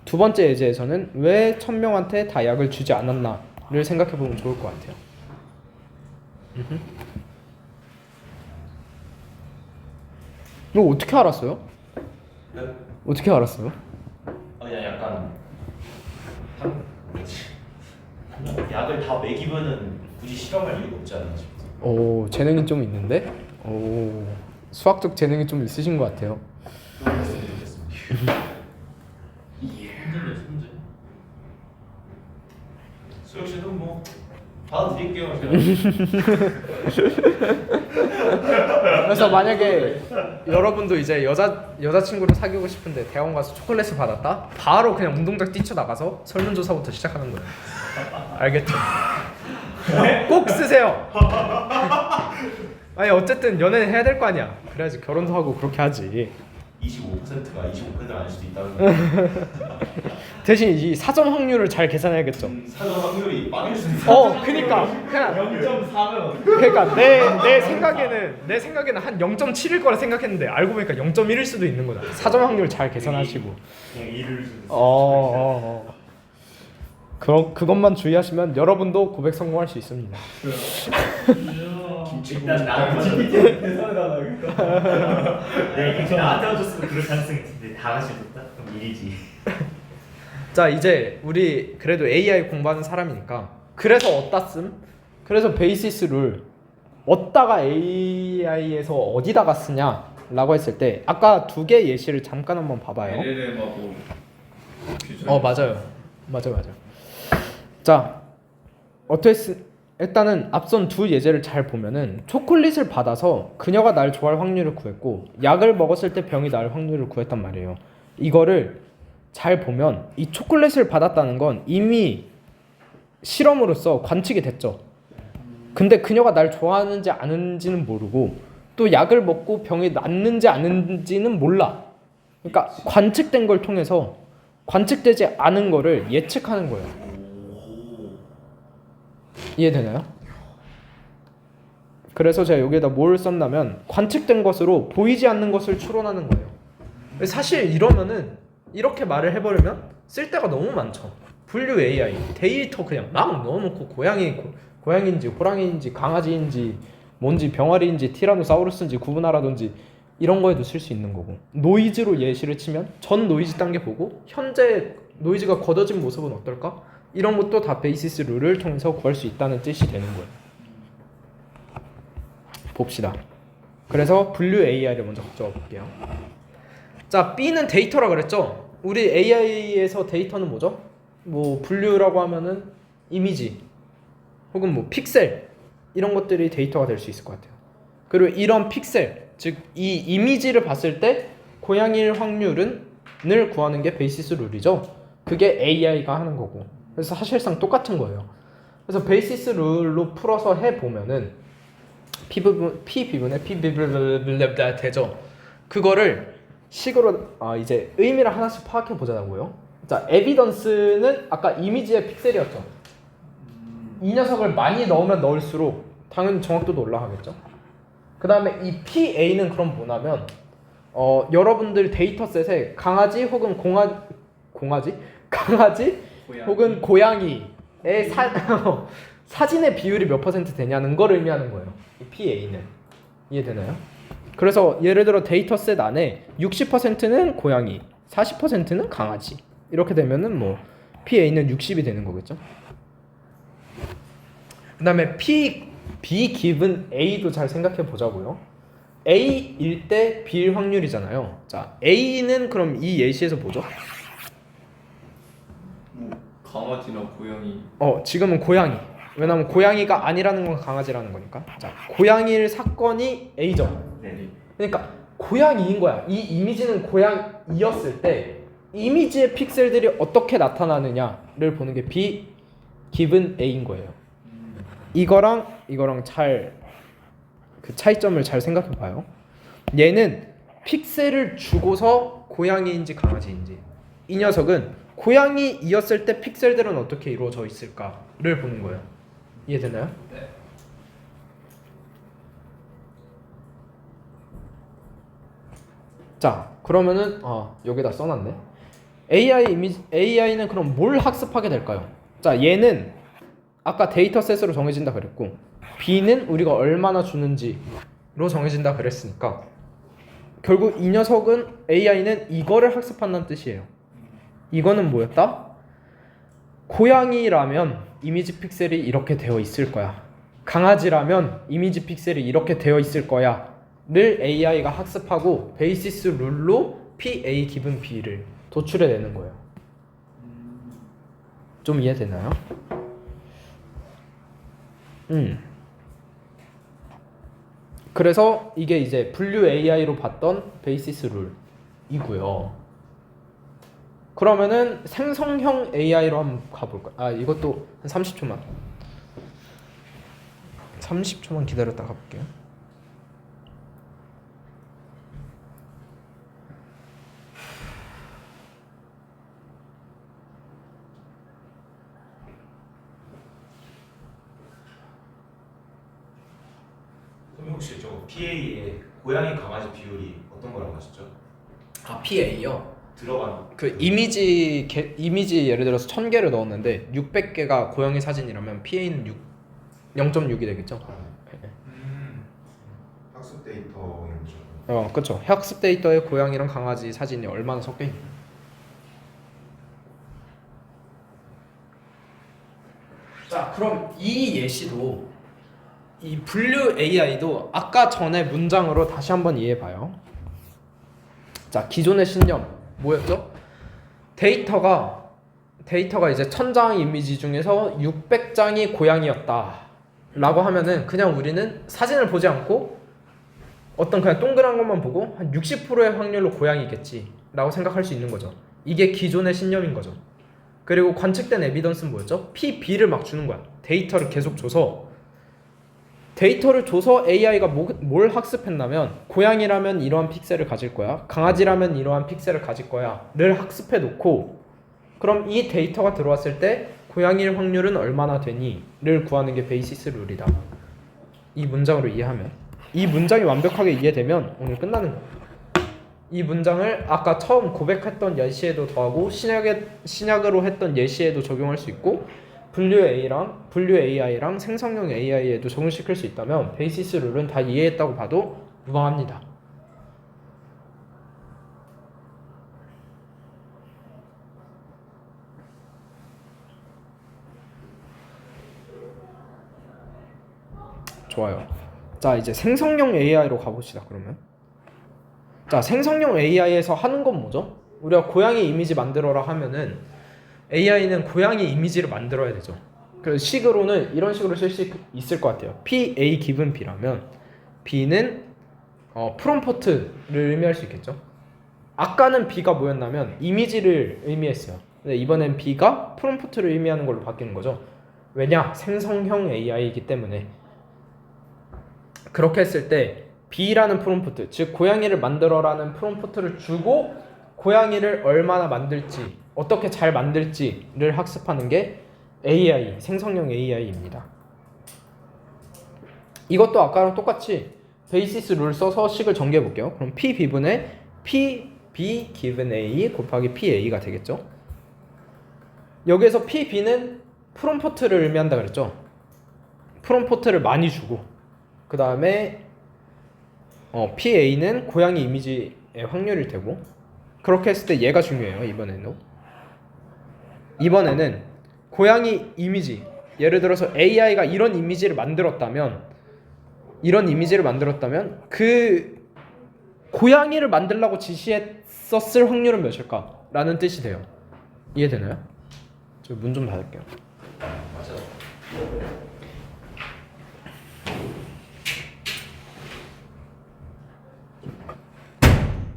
두 번째 예제에서는 왜 1000명한테 다 약을 주지 않았나를 생각해 보면 좋을 것 같아요. 이거 어떻게 알았어요? 네? 어떻게 알았어요? 그냥 약간 약을 다 먹이면은 굳이 실험할 이유가 없지 않나 싶어서. 오, 재능이 좀 있는데? 오, 수학적 재능이 좀 있으신 것 같아요. 좀 했으면 좋겠습니다. 손재. 수혁 씨는 뭐 받아드릴게요. 제가. 그래서 만약에 여러분도 이제 여자친구를 사귀고 싶은데 대학원 가서 초콜릿을 받았다? 바로 그냥 운동장 뛰쳐나가서 설문조사부터 시작하는 거예요. 알겠죠? 꼭 쓰세요. 아니 어쨌든 연애는 해야 될 거 아니야. 그래야지 결혼도 하고 그렇게 하지. 25%가 25%가 아닐 수도 있다는 거야. 대신 이 사점 확률을 잘 계산해야겠죠. 사전 확률이 빵일 수도 있어. 그니까 그냥 0.4면 그러니까 내 생각에는 한 0.7일 거라 생각했는데 알고 보니까 0.1일 수도 있는 거다. 사점 확률 잘 계산하시고. 그냥 일을 그럼 그것만 주의하시면 여러분도 고백 성공할 수 있습니다. 일단 나한테 GPT 계산해달라니까. 네, 나한테 와줬으면 그럴 가능성이 있는데 다 같이 줬다? 그럼 일이지. 자 이제 우리 그래도 AI 공부하는 사람이니까 그래서 어디다 쓴? 그래서 베이시스 룰 어디다가 AI에서 어디다가 쓰냐라고 했을 때 아까 두 개 예시를 잠깐 한번 봐봐요. LLM하고 맞아요. 자 일단은 앞선 두 예제를 잘 보면은 초콜릿을 받아서 그녀가 날 좋아할 확률을 구했고 약을 먹었을 때 병이 나을 확률을 구했단 말이에요. 이거를 잘 보면 이 초콜릿을 받았다는 건 이미 실험으로서 관측이 됐죠. 근데 그녀가 날 좋아하는지 아는지는 모르고 또 약을 먹고 병이 낫는지 아는지는 몰라. 그러니까 관측된 걸 통해서 관측되지 않은 거를 예측하는 거예요. 이해되나요? 그래서 제가 여기에다 뭘 썼냐면 관측된 것으로 보이지 않는 것을 추론하는 거예요. 사실 이러면은 이렇게 말을 해버리면 쓸 데가 너무 많죠. 분류 AI 데이터 그냥 막 넣어놓고 고양이인지 호랑이인지 강아지인지 뭔지 병아리인지 티라노사우루스인지 구분하라든지 이런 거에도 쓸 수 있는 거고 노이즈로 예시를 치면 전 노이즈 단계 보고 현재 노이즈가 걷어진 모습은 어떨까? 이런 것도 다 베이시스 룰을 통해서 구할 수 있다는 뜻이 되는 거예요. 봅시다. 그래서 분류 AI를 먼저 적어볼게요. 자, B는 데이터라 그랬죠? 우리 AI에서 데이터는 뭐죠? 뭐 분류라고 하면은 이미지 혹은 뭐 픽셀 이런 것들이 데이터가 될 수 있을 것 같아요. 그리고 이런 픽셀, 즉 이 이미지를 봤을 때 고양이일 확률을 구하는 게 베이시스 룰이죠. 그게 AI가 하는 거고. 그래서 사실상 똑같은 거예요. 그래서 베이시스 룰로 풀어서 해보면은 P비분의 P비분의 되죠. 그거를 식으로 이제 의미를 하나씩 파악해 보자고요. 자, 에비던스는 아까 이미지의 픽셀이었죠. 이 녀석을 많이 넣으면 넣을수록 당연히 정확도도 올라가겠죠. 그 다음에 이 PA는 그럼 뭐냐면 여러분들 데이터셋에 강아지 혹은 강아지 혹은 고양이의 사진의 비율이 몇 퍼센트 되냐는 걸 의미하는 거예요. 이 PA는. 이해되나요? 그래서 예를 들어 데이터셋 안에 60%는 고양이, 40%는 강아지. 이렇게 되면은 뭐 PA는 60이 되는 거겠죠. 그다음에 B given A도 잘 생각해 보자고요. A일 때 B일 확률이잖아요. 자, A는 그럼 이 예시에서 뭐죠? 강아지나 고양이. 지금은 고양이. 왜냐면 고양이가 아니라는 건 강아지라는 거니까. 자, 고양이일 사건이 A죠. 네. 그러니까 고양이인 거야. 이 이미지는 고양이였을 때 이미지의 픽셀들이 어떻게 나타나느냐를 보는 게 B given A인 거예요. 이거랑 잘 그 차이점을 잘 생각해 봐요. 얘는 픽셀을 주고서 고양이인지 강아지인지, 이 녀석은 고양이이었을 때 픽셀들은 어떻게 이루어져 있을까를 보는 거예요. 이해되나요? 네. 자, 그러면은 여기다 써놨네. AI는 그럼 뭘 학습하게 될까요? 자, 얘는 아까 데이터셋으로 정해진다 그랬고 B는 우리가 얼마나 주는지로 정해진다 그랬으니까 결국 이 녀석은 AI는 이거를 학습한다는 뜻이에요. 이거는 뭐였다? 고양이라면 이미지 픽셀이 이렇게 되어 있을 거야. 강아지라면 이미지 픽셀이 이렇게 되어 있을 거야. 를 AI가 학습하고 베이시스 룰로 PA 기분 B를 도출해내는 거예요. 좀 이해되나요? 그래서 이게 이제 분류 AI로 봤던 베이시스 룰이고요. 그러면은 생성형 AI로 한번 가볼까요? 아 이것도 한 30초만 기다렸다 가볼게요. 그럼 혹시 저 PA의 고양이 강아지 비율이 어떤 거라고 하셨죠? 아 PA요? 들어간 그 이미지 예를 들어서 1000개를 넣었는데 600개가 고양이 사진이라면 PA는 0.6이 되겠죠? 학습 데이터인 거죠. 그렇죠. 학습 데이터에 고양이랑 강아지 사진이 얼마나 섞여 있는. 자, 그럼 이 예시도 이 분류 AI도 아까 전에 문장으로 다시 한번 이해해 봐요. 자, 기존의 신념 뭐였죠? 데이터가 이제 1000장 이미지 중에서 600장이 고양이였다 라고 하면은 그냥 우리는 사진을 보지 않고 어떤 그냥 동그란 것만 보고 한 60%의 확률로 고양이겠지 라고 생각할 수 있는 거죠. 이게 기존의 신념인 거죠. 그리고 관측된 에비던스는 뭐였죠? PB를 막 주는 거야. 데이터를 계속 줘서 AI가 뭘 학습했냐면 고양이라면 이러한 픽셀을 가질 거야, 강아지라면 이러한 픽셀을 가질 거야 를 학습해 놓고 그럼 이 데이터가 들어왔을 때 고양이의 확률은 얼마나 되니? 를 구하는 게 베이시스 룰이다. 이 문장으로 이해하면, 이 문장이 완벽하게 이해되면 오늘 끝나는 거예요. 이 문장을 아까 처음 고백했던 예시에도 더하고 신약으로 했던 예시에도 적용할 수 있고 분류 AI랑 생성형 AI에도 적용시킬 수 있다면 베이시스 룰은 다 이해했다고 봐도 무방합니다. 좋아요. 자, 이제 생성형 AI로 가봅시다. 그러면 자, 생성형 AI에서 하는 건 뭐죠? 우리가 고양이 이미지 만들어라 하면은 AI는 고양이 이미지를 만들어야 되죠. 그래서 식으로는 이런 식으로 쓸 수 있을 것 같아요. PA 기분 B라면 B는 프롬프트를 의미할 수 있겠죠. 아까는 B가 뭐였냐면 이미지를 의미했어요. 근데 이번엔 B가 프롬프트를 의미하는 걸로 바뀌는 거죠. 왜냐? 생성형 AI이기 때문에. 그렇게 했을 때 B라는 프롬프트, 즉 고양이를 만들어라는 프롬프트를 주고 고양이를 얼마나 만들지, 어떻게 잘 만들지를 학습하는 게 AI, 생성형 AI입니다. 이것도 아까랑 똑같이 베이시스 룰 써서 식을 정리해 볼게요. 그럼 P B given A 곱하기 PA가 되겠죠. 여기에서 PB는 프롬프트를 의미한다 그랬죠. 프롬프트를 많이 주고 그 다음에 PA는 고양이 이미지의 확률일 테고, 그렇게 했을 때 얘가 중요해요. 이번에는 고양이 이미지, 예를 들어서 AI가 이런 이미지를 만들었다면 그 고양이를 만들라고 지시했었을 확률은 몇일까? 라는 뜻이 돼요. 이해되나요? 저 문 좀 닫을게요. 맞아.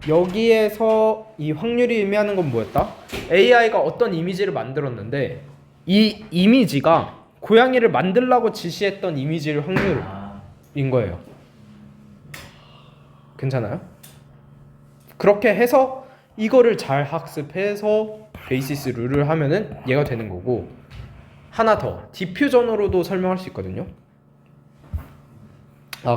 여기에서 이 확률이 의미하는 건 뭐였다? AI가 어떤 이미지를 만들었는데 이 이미지가 고양이를 만들라고 지시했던 이미지의 확률인 거예요. 괜찮아요? 그렇게 해서 이거를 잘 학습해서 베이시스 룰을 하면은 얘가 되는 거고, 하나 더 디퓨전으로도 설명할 수 있거든요.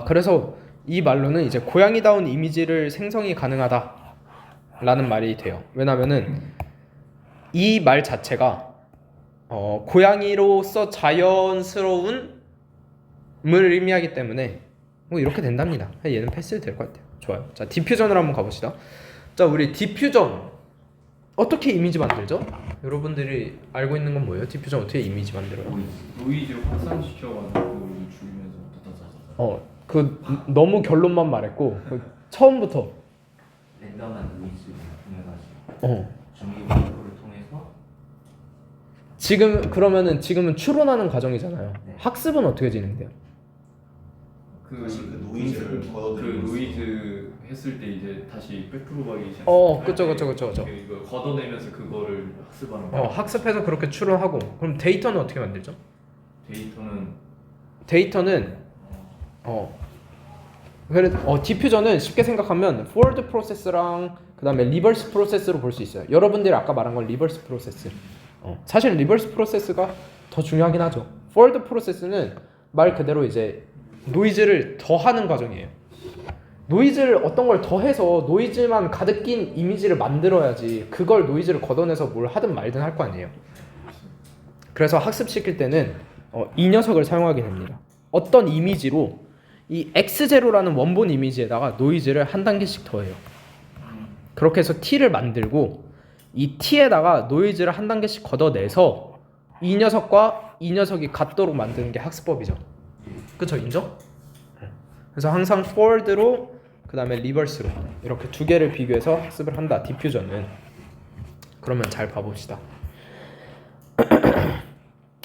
그래서 이 말로는 이제 고양이다운 이미지를 생성이 가능하다라는 말이 돼요. 왜냐면은 이 말 자체가 고양이로서 자연스러운을 의미하기 때문에 뭐 이렇게 된답니다. 얘는 패스해도 될 것 같아요. 좋아요. 자, 디퓨전으로 한번 가봅시다. 자, 우리 디퓨전 어떻게 이미지 만들죠? 여러분들이 알고 있는 건 뭐예요? 디퓨전 어떻게 이미지 만들어요? 노이즈 확산시켜가지고 줄이면서 따다다다. 너무 결론만 말했고 처음부터 랜덤한 노이즈를 통해가지고 중위 분포를 통해서 지금은 추론하는 과정이잖아요. 네. 학습은 어떻게 진행돼요? 다시 그 노이즈를 걷어내는 그 노이즈 했을 때 이제 다시 백프로바게이션. 그쵸. 이거 걷어내면서 그거를 학습하는 거. 학습해서 그렇게 추론하고. 그럼 데이터는 어떻게 만들죠? 데이터는 디퓨저는 쉽게 생각하면 forward 프로세스랑 그다음에 리버스 프로세스로 볼 수 있어요. 여러분들이 아까 말한 건 리버스 프로세스. 사실 리버스 프로세스가 더 중요하긴 하죠. forward 프로세스는 말 그대로 이제 노이즈를 더하는 과정이에요. 노이즈를 어떤 걸 더해서 노이즈만 가득 낀 이미지를 만들어야지 그걸 노이즈를 걷어내서 뭘 하든 말든 할 거 아니에요. 그래서 학습시킬 때는 이 녀석을 사용하게 됩니다. 어떤 이미지로 이 x0라는 원본 이미지에다가 노이즈를 한 단계씩 더해요. 그렇게 해서 t를 만들고 이 t에다가 노이즈를 한 단계씩 걷어내서 이 녀석과 이 녀석이 같도록 만드는 게 학습법이죠. 그쵸? 인정? 그래서 항상 forward로 그 다음에 reverse로 이렇게 두 개를 비교해서 학습을 한다. 디퓨저는. 그러면 잘 봐봅시다.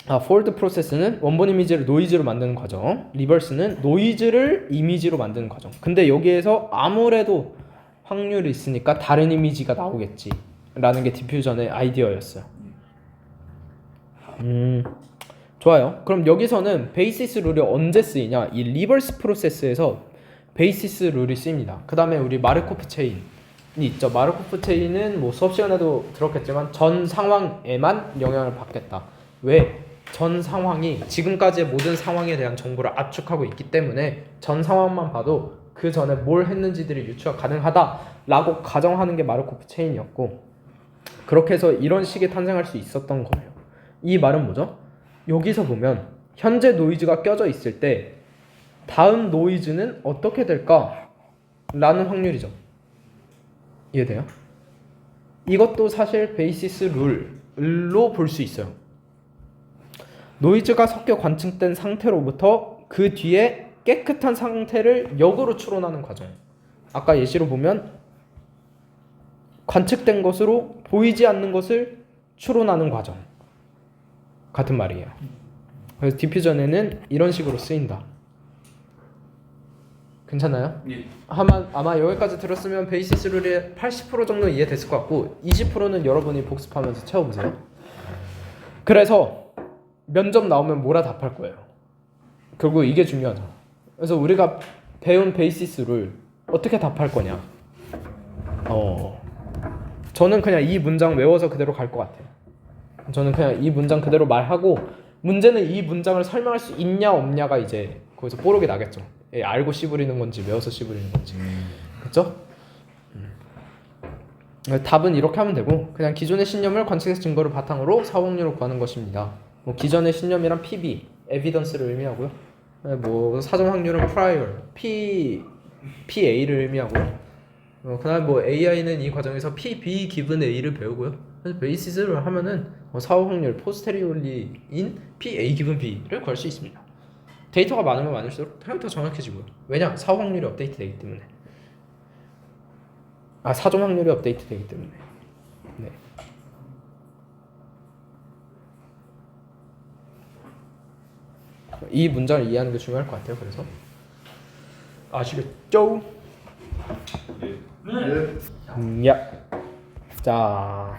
forward 프로세스는 원본 이미지를 노이즈로 만드는 과정, 리버스는 노이즈를 이미지로 만드는 과정. 근데 여기에서 아무래도 확률이 있으니까 다른 이미지가 나오겠지 라는 게 디퓨전의 아이디어였어요. 좋아요. 그럼 여기서는 베이시스 룰이 언제 쓰이냐? 이 리버스 프로세스에서 베이시스 룰이 쓰입니다. 그 다음에 우리 마르코프 체인이 있죠. 마르코프 체인은 뭐 수업 시간에도 들었겠지만 전 상황에만 영향을 받겠다. 왜? 전 상황이 지금까지의 모든 상황에 대한 정보를 압축하고 있기 때문에 전 상황만 봐도 그 전에 뭘 했는지들이 유추가 가능하다라고 가정하는 게 마르코프 체인이었고, 그렇게 해서 이런 식이 탄생할 수 있었던 거예요. 이 말은 뭐죠? 여기서 보면 현재 노이즈가 껴져 있을 때 다음 노이즈는 어떻게 될까? 라는 확률이죠. 이해돼요? 이것도 사실 베이시스 룰로 볼 수 있어요. 노이즈가 섞여 관측된 상태로부터 그 뒤에 깨끗한 상태를 역으로 추론하는 과정. 아까 예시로 보면 관측된 것으로 보이지 않는 것을 추론하는 과정. 같은 말이에요. 그래서 디퓨전에는 이런 식으로 쓰인다. 괜찮아요? 예. 아마 여기까지 들었으면 베이시스 룰의 80% 정도 이해됐을 것 같고 20%는 여러분이 복습하면서 채워보세요. 그래서 면접 나오면 뭐라 답할 거예요. 결국 이게 중요하죠. 그래서 우리가 배운 베이시스 룰 어떻게 답할 거냐? 저는 그냥 이 문장 외워서 그대로 갈 것 같아요. 저는 그냥 이 문장 그대로 말하고 문제는 이 문장을 설명할 수 있냐 없냐가 이제 거기서 뽀록이 나겠죠. 알고 씨부리는 건지 외워서 씨부리는 건지. 그렇죠? 답은 이렇게 하면 되고, 그냥 기존의 신념을 관측해서 증거를 바탕으로 사확률을 구하는 것입니다. 뭐 기존의 신념이란 PB, evidence를 의미하고요. 뭐 사전 확률은 prior, PA를 의미하고요. 그다음에 뭐 AI는 이 과정에서 PB given A를 배우고요. 그래서 베이시스를 하면은 사후 확률 posteriorly인 PA given B를 구할 수 있습니다. 데이터가 많으면 많을수록 더 정확해지고요. 왜냐? 사후 확률이 업데이트 되기 때문에. 사전 확률이 업데이트 되기 때문에. 네. 이 문장을 이해하는 게 중요할 것 같아요. 그래서 아시겠죠? 야. 자.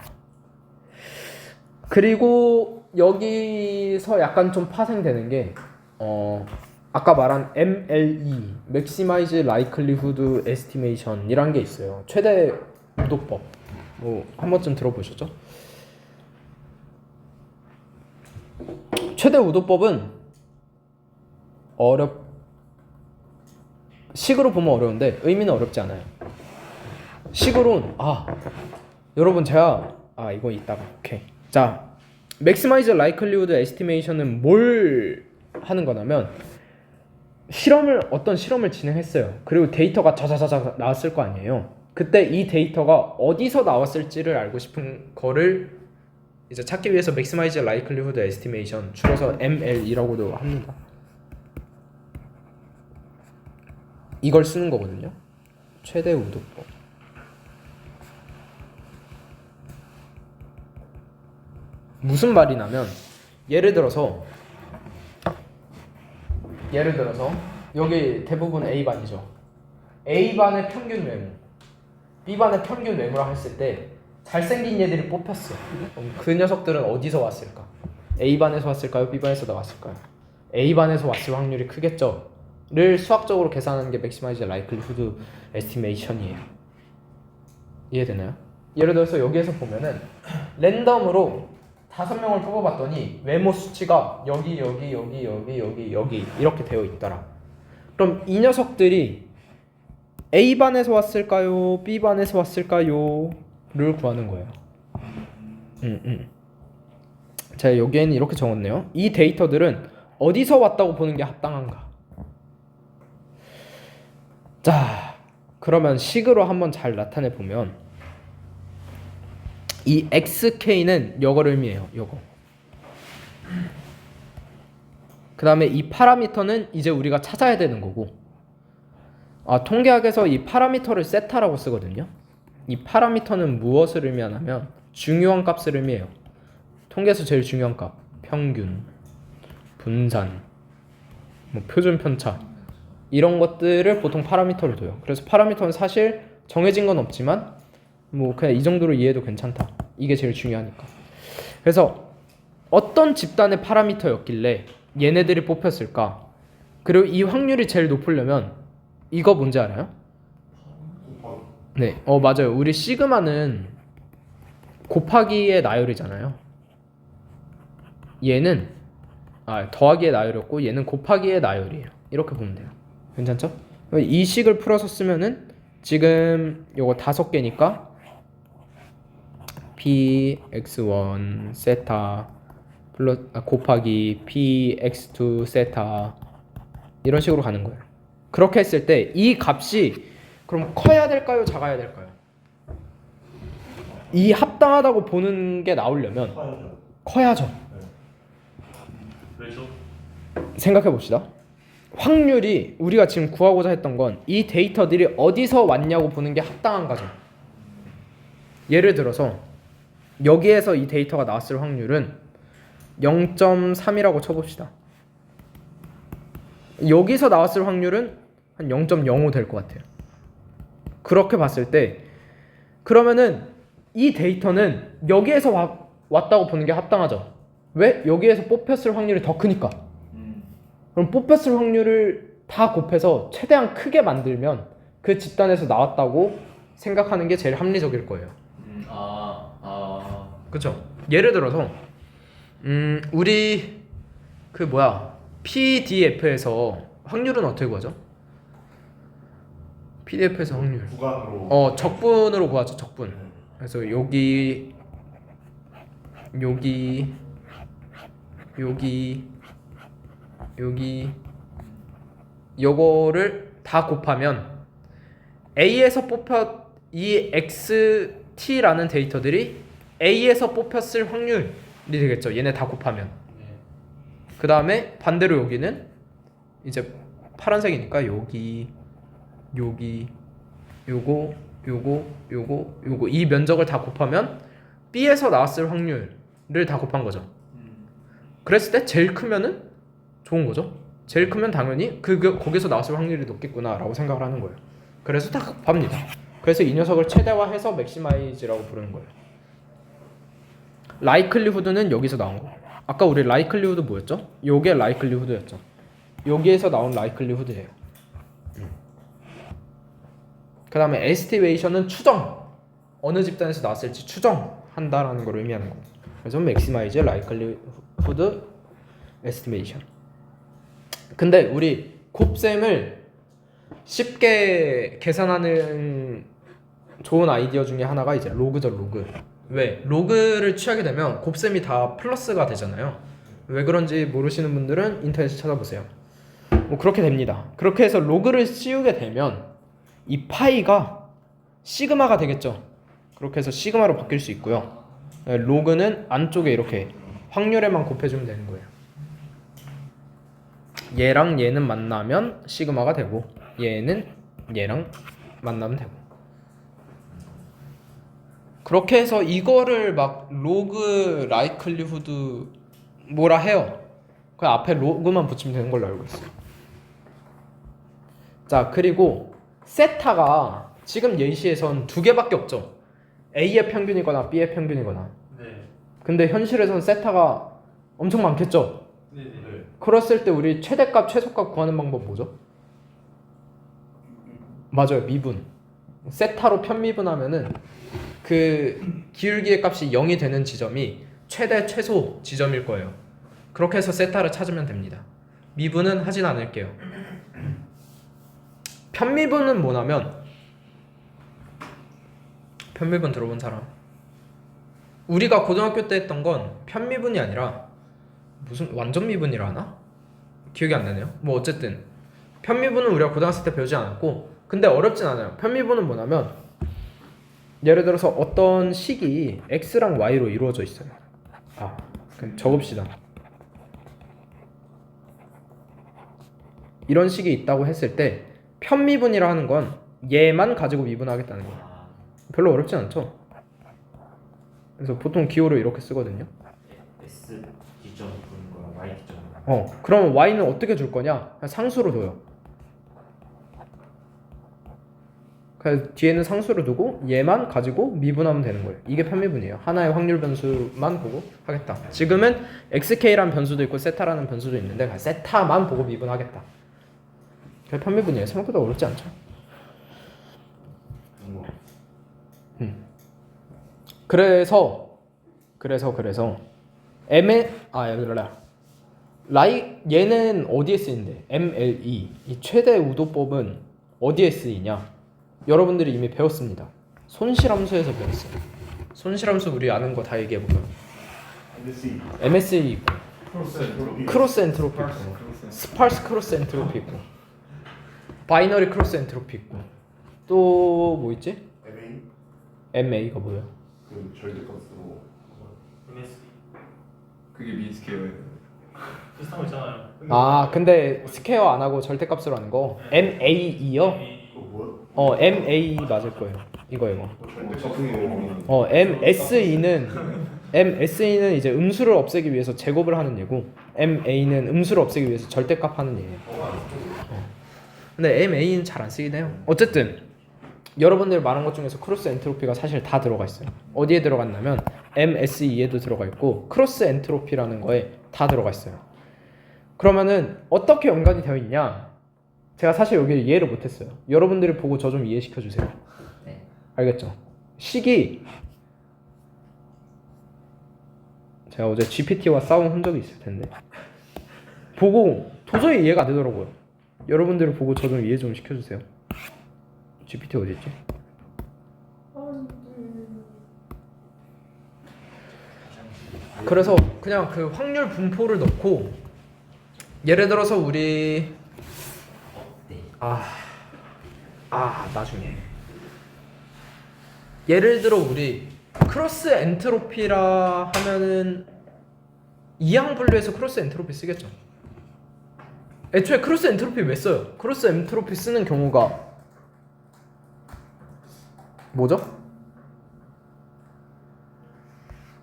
그리고 여기서 약간 좀 파생되는 게 아까 말한 MLE, Maximize Likelihood Estimation 이란 게 있어요. 최대 우도법. 뭐 한 번쯤 들어보셨죠? 최대 우도법은 식으로 보면 어려운데 의미는 어렵지 않아요. 식으로는 여러분 제가 이거 이따가 오케이. 자, Maximize Likelihood Estimation은 뭘 하는 거냐면 어떤 실험을 진행했어요. 그리고 데이터가 자자자자 나왔을 거 아니에요. 그때 이 데이터가 어디서 나왔을지를 알고 싶은 거를 이제 찾기 위해서 Maximize Likelihood Estimation, 줄여서 ML이라고도 합니다. 이걸 쓰는 거거든요. 최대 우도법. 무슨 말이냐면 예를 들어서 여기 대부분 A반이죠. A반의 평균 외모, B반의 평균 외모라 했을 때 잘생긴 얘들이 뽑혔어. 그럼 그 녀석들은 어디서 왔을까? A반에서 왔을까요? B반에서 나왔을까요? A반에서 왔을 확률이 크겠죠. 를 수학적으로 계산하는 게 maximize likelihood estimation이에요. 이해되나요? 예를 들어서 여기에서 보면은 랜덤으로 5명을 뽑아봤더니 외모 수치가 여기 이렇게 되어 있더라. 그럼 이 녀석들이 A반에서 왔을까요? B반에서 왔을까요? 를 구하는 거예요. 자, 여기에는 이렇게 적었네요. 이 데이터들은 어디서 왔다고 보는 게 합당한가? 자, 그러면 식으로 한번 잘 나타내 보면 이 xk는 요거를 의미해요. 요거. 그 다음에 이 파라미터는 이제 우리가 찾아야 되는 거고, 통계학에서 이 파라미터를 세타라고 쓰거든요. 이 파라미터는 무엇을 의미하냐면 중요한 값을 의미해요. 통계에서 제일 중요한 값, 평균, 분산, 뭐 표준 편차, 이런 것들을 보통 파라미터를 둬요. 그래서 파라미터는 사실 정해진 건 없지만 뭐 그냥 이 정도로 이해해도 괜찮다. 이게 제일 중요하니까. 그래서 어떤 집단의 파라미터였길래 얘네들이 뽑혔을까? 그리고 이 확률이 제일 높으려면 이거 뭔지 알아요? 네, 맞아요. 우리 시그마는 곱하기의 나열이잖아요. 얘는 더하기의 나열이었고 얘는 곱하기의 나열이에요. 이렇게 보면 돼요. 괜찮죠? 이 식을 풀어서 쓰면은 지금 요거 5개니까 px1 세타 곱하기 px2 세타 이런 식으로 가는 거예요. 그렇게 했을 때 이 값이 그럼 커야 될까요? 작아야 될까요? 이 합당하다고 보는 게 나오려면 커야죠. 왜죠? 생각해 봅시다. 확률이 우리가 지금 구하고자 했던 건 이 데이터들이 어디서 왔냐고 보는 게 합당한 거죠. 예를 들어서 여기에서 이 데이터가 나왔을 확률은 0.3이라고 쳐봅시다. 여기서 나왔을 확률은 한 0.05 될 것 같아요. 그렇게 봤을 때 그러면은 이 데이터는 여기에서 왔다고 보는 게 합당하죠. 왜? 여기에서 뽑혔을 확률이 더 크니까. 그럼 뽑혔을 확률을 다 곱해서 최대한 크게 만들면 그 집단에서 나왔다고 생각하는 게 제일 합리적일 거예요. 그쵸? 예를 들어서 우리 PDF에서 확률은 어떻게 구하죠? PDF에서 확률 구간으로 적분으로 구하죠. 적분. 그래서 여기 요거를 다 곱하면 A에서 이 XT라는 데이터들이 A에서 뽑혔을 확률이 되겠죠. 얘네 다 곱하면. 그 다음에 반대로 여기는 이제 파란색이니까 여기 요거 이 면적을 다 곱하면 B에서 나왔을 확률을 다 곱한 거죠. 그랬을 때 제일 크면은 좋은 거죠. 제일 크면 당연히 거기서 나왔을 확률이 높겠구나라고 생각을 하는 거예요. 그래서 다 곱합니다. 그래서 이 녀석을 최대화해서 맥시마이즈라고 부르는 거예요. 라이클리후드는 여기서 나온 거. 아까 우리 라이클리후드 뭐였죠? 요게 라이클리후드였죠. 여기에서 나온 라이클리후드예요. 그 다음에 에스티메이션은 추정. 어느 집단에서 나왔을지 추정한다라는 걸 의미하는 거. 그래서 맥시마이즈 라이클리후드 에스티메이션. 근데 우리 곱셈을 쉽게 계산하는 좋은 아이디어 중에 하나가 이제 로그죠. 로그. 왜? 로그를 취하게 되면 곱셈이 다 플러스가 되잖아요. 왜 그런지 모르시는 분들은 인터넷에 찾아보세요. 뭐 그렇게 됩니다. 그렇게 해서 로그를 씌우게 되면 이 파이가 시그마가 되겠죠. 그렇게 해서 시그마로 바뀔 수 있고요. 로그는 안쪽에 이렇게 확률에만 곱해주면 되는 거예요. 얘랑 얘는 만나면 시그마가 되고 얘는 얘랑 만나면 되고. 그렇게 해서 이거를 막 로그 라이클리후드 뭐라 해요. 그 앞에 로그만 붙이면 되는 걸로 알고 있어요. 자, 그리고 세타가 지금 예시에선 두 개밖에 없죠. A의 평균이거나 B의 평균이거나. 네. 근데 현실에선 세타가 엄청 많겠죠. 네네. 그랬을 때 우리 최대값, 최소값 구하는 방법 뭐죠? 맞아요, 미분. 세타로 편미분하면은 그 기울기의 값이 0이 되는 지점이 최대, 최소 지점일 거예요. 그렇게 해서 세타를 찾으면 됩니다. 미분은 하진 않을게요. 편미분은 뭐냐면, 편미분 들어본 사람? 우리가 고등학교 때 했던 건 편미분이 아니라 무슨 완전 미분이라 하나? 기억이 안 나네요. 뭐 어쨌든 편미분은 우리가 고등학생 때 배우지 않았고, 근데 어렵진 않아요. 편미분은 뭐냐면 예를 들어서 어떤 식이 x랑 y로 이루어져 있어요. 그럼 적읍시다. 이런 식이 있다고 했을 때 편미분이라 하는 건 얘만 가지고 미분하겠다는 거예요. 별로 어렵지 않죠? 그래서 보통 기호로 이렇게 쓰거든요. S 기점 보는 거랑 Y 기점. 그럼 y는 어떻게 줄 거냐? 그냥 상수로 둬요. 그래서 뒤에는 상수로 두고 얘만 가지고 미분하면 되는 거예요. 이게 편미분이에요. 하나의 확률 변수만 보고 하겠다. 지금은 xk라는 변수도 있고 세타라는 변수도 있는데 그냥 세타만 보고 미분하겠다. 그게 편미분이에요. 생각보다 어렵지 않죠? 그래서 얘는 어디에 쓰이는데? MLE 이 최대 우도법은 어디에 쓰이냐? 여러분들이 이미 배웠습니다. 손실함수에서 배웠어요. 손실함수 우리 아는 거 다 얘기해 볼까요? MSE 있고 크로스 엔트로피 있고 스파르스 크로스 엔트로피 있고 바이너리 크로스 엔트로피 있고 또 뭐 있지? MA가 뭐예요? 그 절대값으로 MS 그게 민스케어예요. 비슷한 거 있잖아요. 근데 스퀘어 안 하고 절대값으로 하는 거 MAE요? 그거 뭐야? MA 맞을 거예요. 이거 절대값으로 MSE는 이제 음수를 없애기 위해서 제곱을 하는 예고 MA는 음수를 없애기 위해서 절대값 하는 예예요. 근데 MA는 잘 안 쓰긴 해요. 어쨌든 여러분들 말한 것 중에서 크로스 엔트로피가 사실 다 들어가 있어요. 어디에 들어갔냐면 MSE에도 들어가 있고 크로스 엔트로피라는 거에 다 들어가 있어요. 그러면은 어떻게 연관이 되어 있냐? 제가 사실 여기 이해를 못했어요. 여러분들이 보고 저 좀 이해시켜 주세요. 네. 알겠죠? 식이 제가 어제 GPT와 싸운 흔적이 있을 텐데 보고 도저히 이해가 안 되더라고요. 여러분들이 보고 저 좀 이해 좀 시켜주세요. GPT 어디 있지? 그래서 그냥 그 확률 분포를 넣고 예를 들어서 우리 나중에 예를 들어 우리 크로스 엔트로피라 하면은 이항 분류해서 크로스 엔트로피 쓰겠죠. 애초에 크로스 엔트로피 왜 써요? 크로스 엔트로피 쓰는 경우가 뭐죠?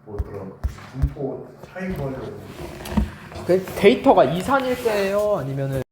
뭐더라? 분포 차이 구하려고. 그 데이터가 이산일세예요? 아니면은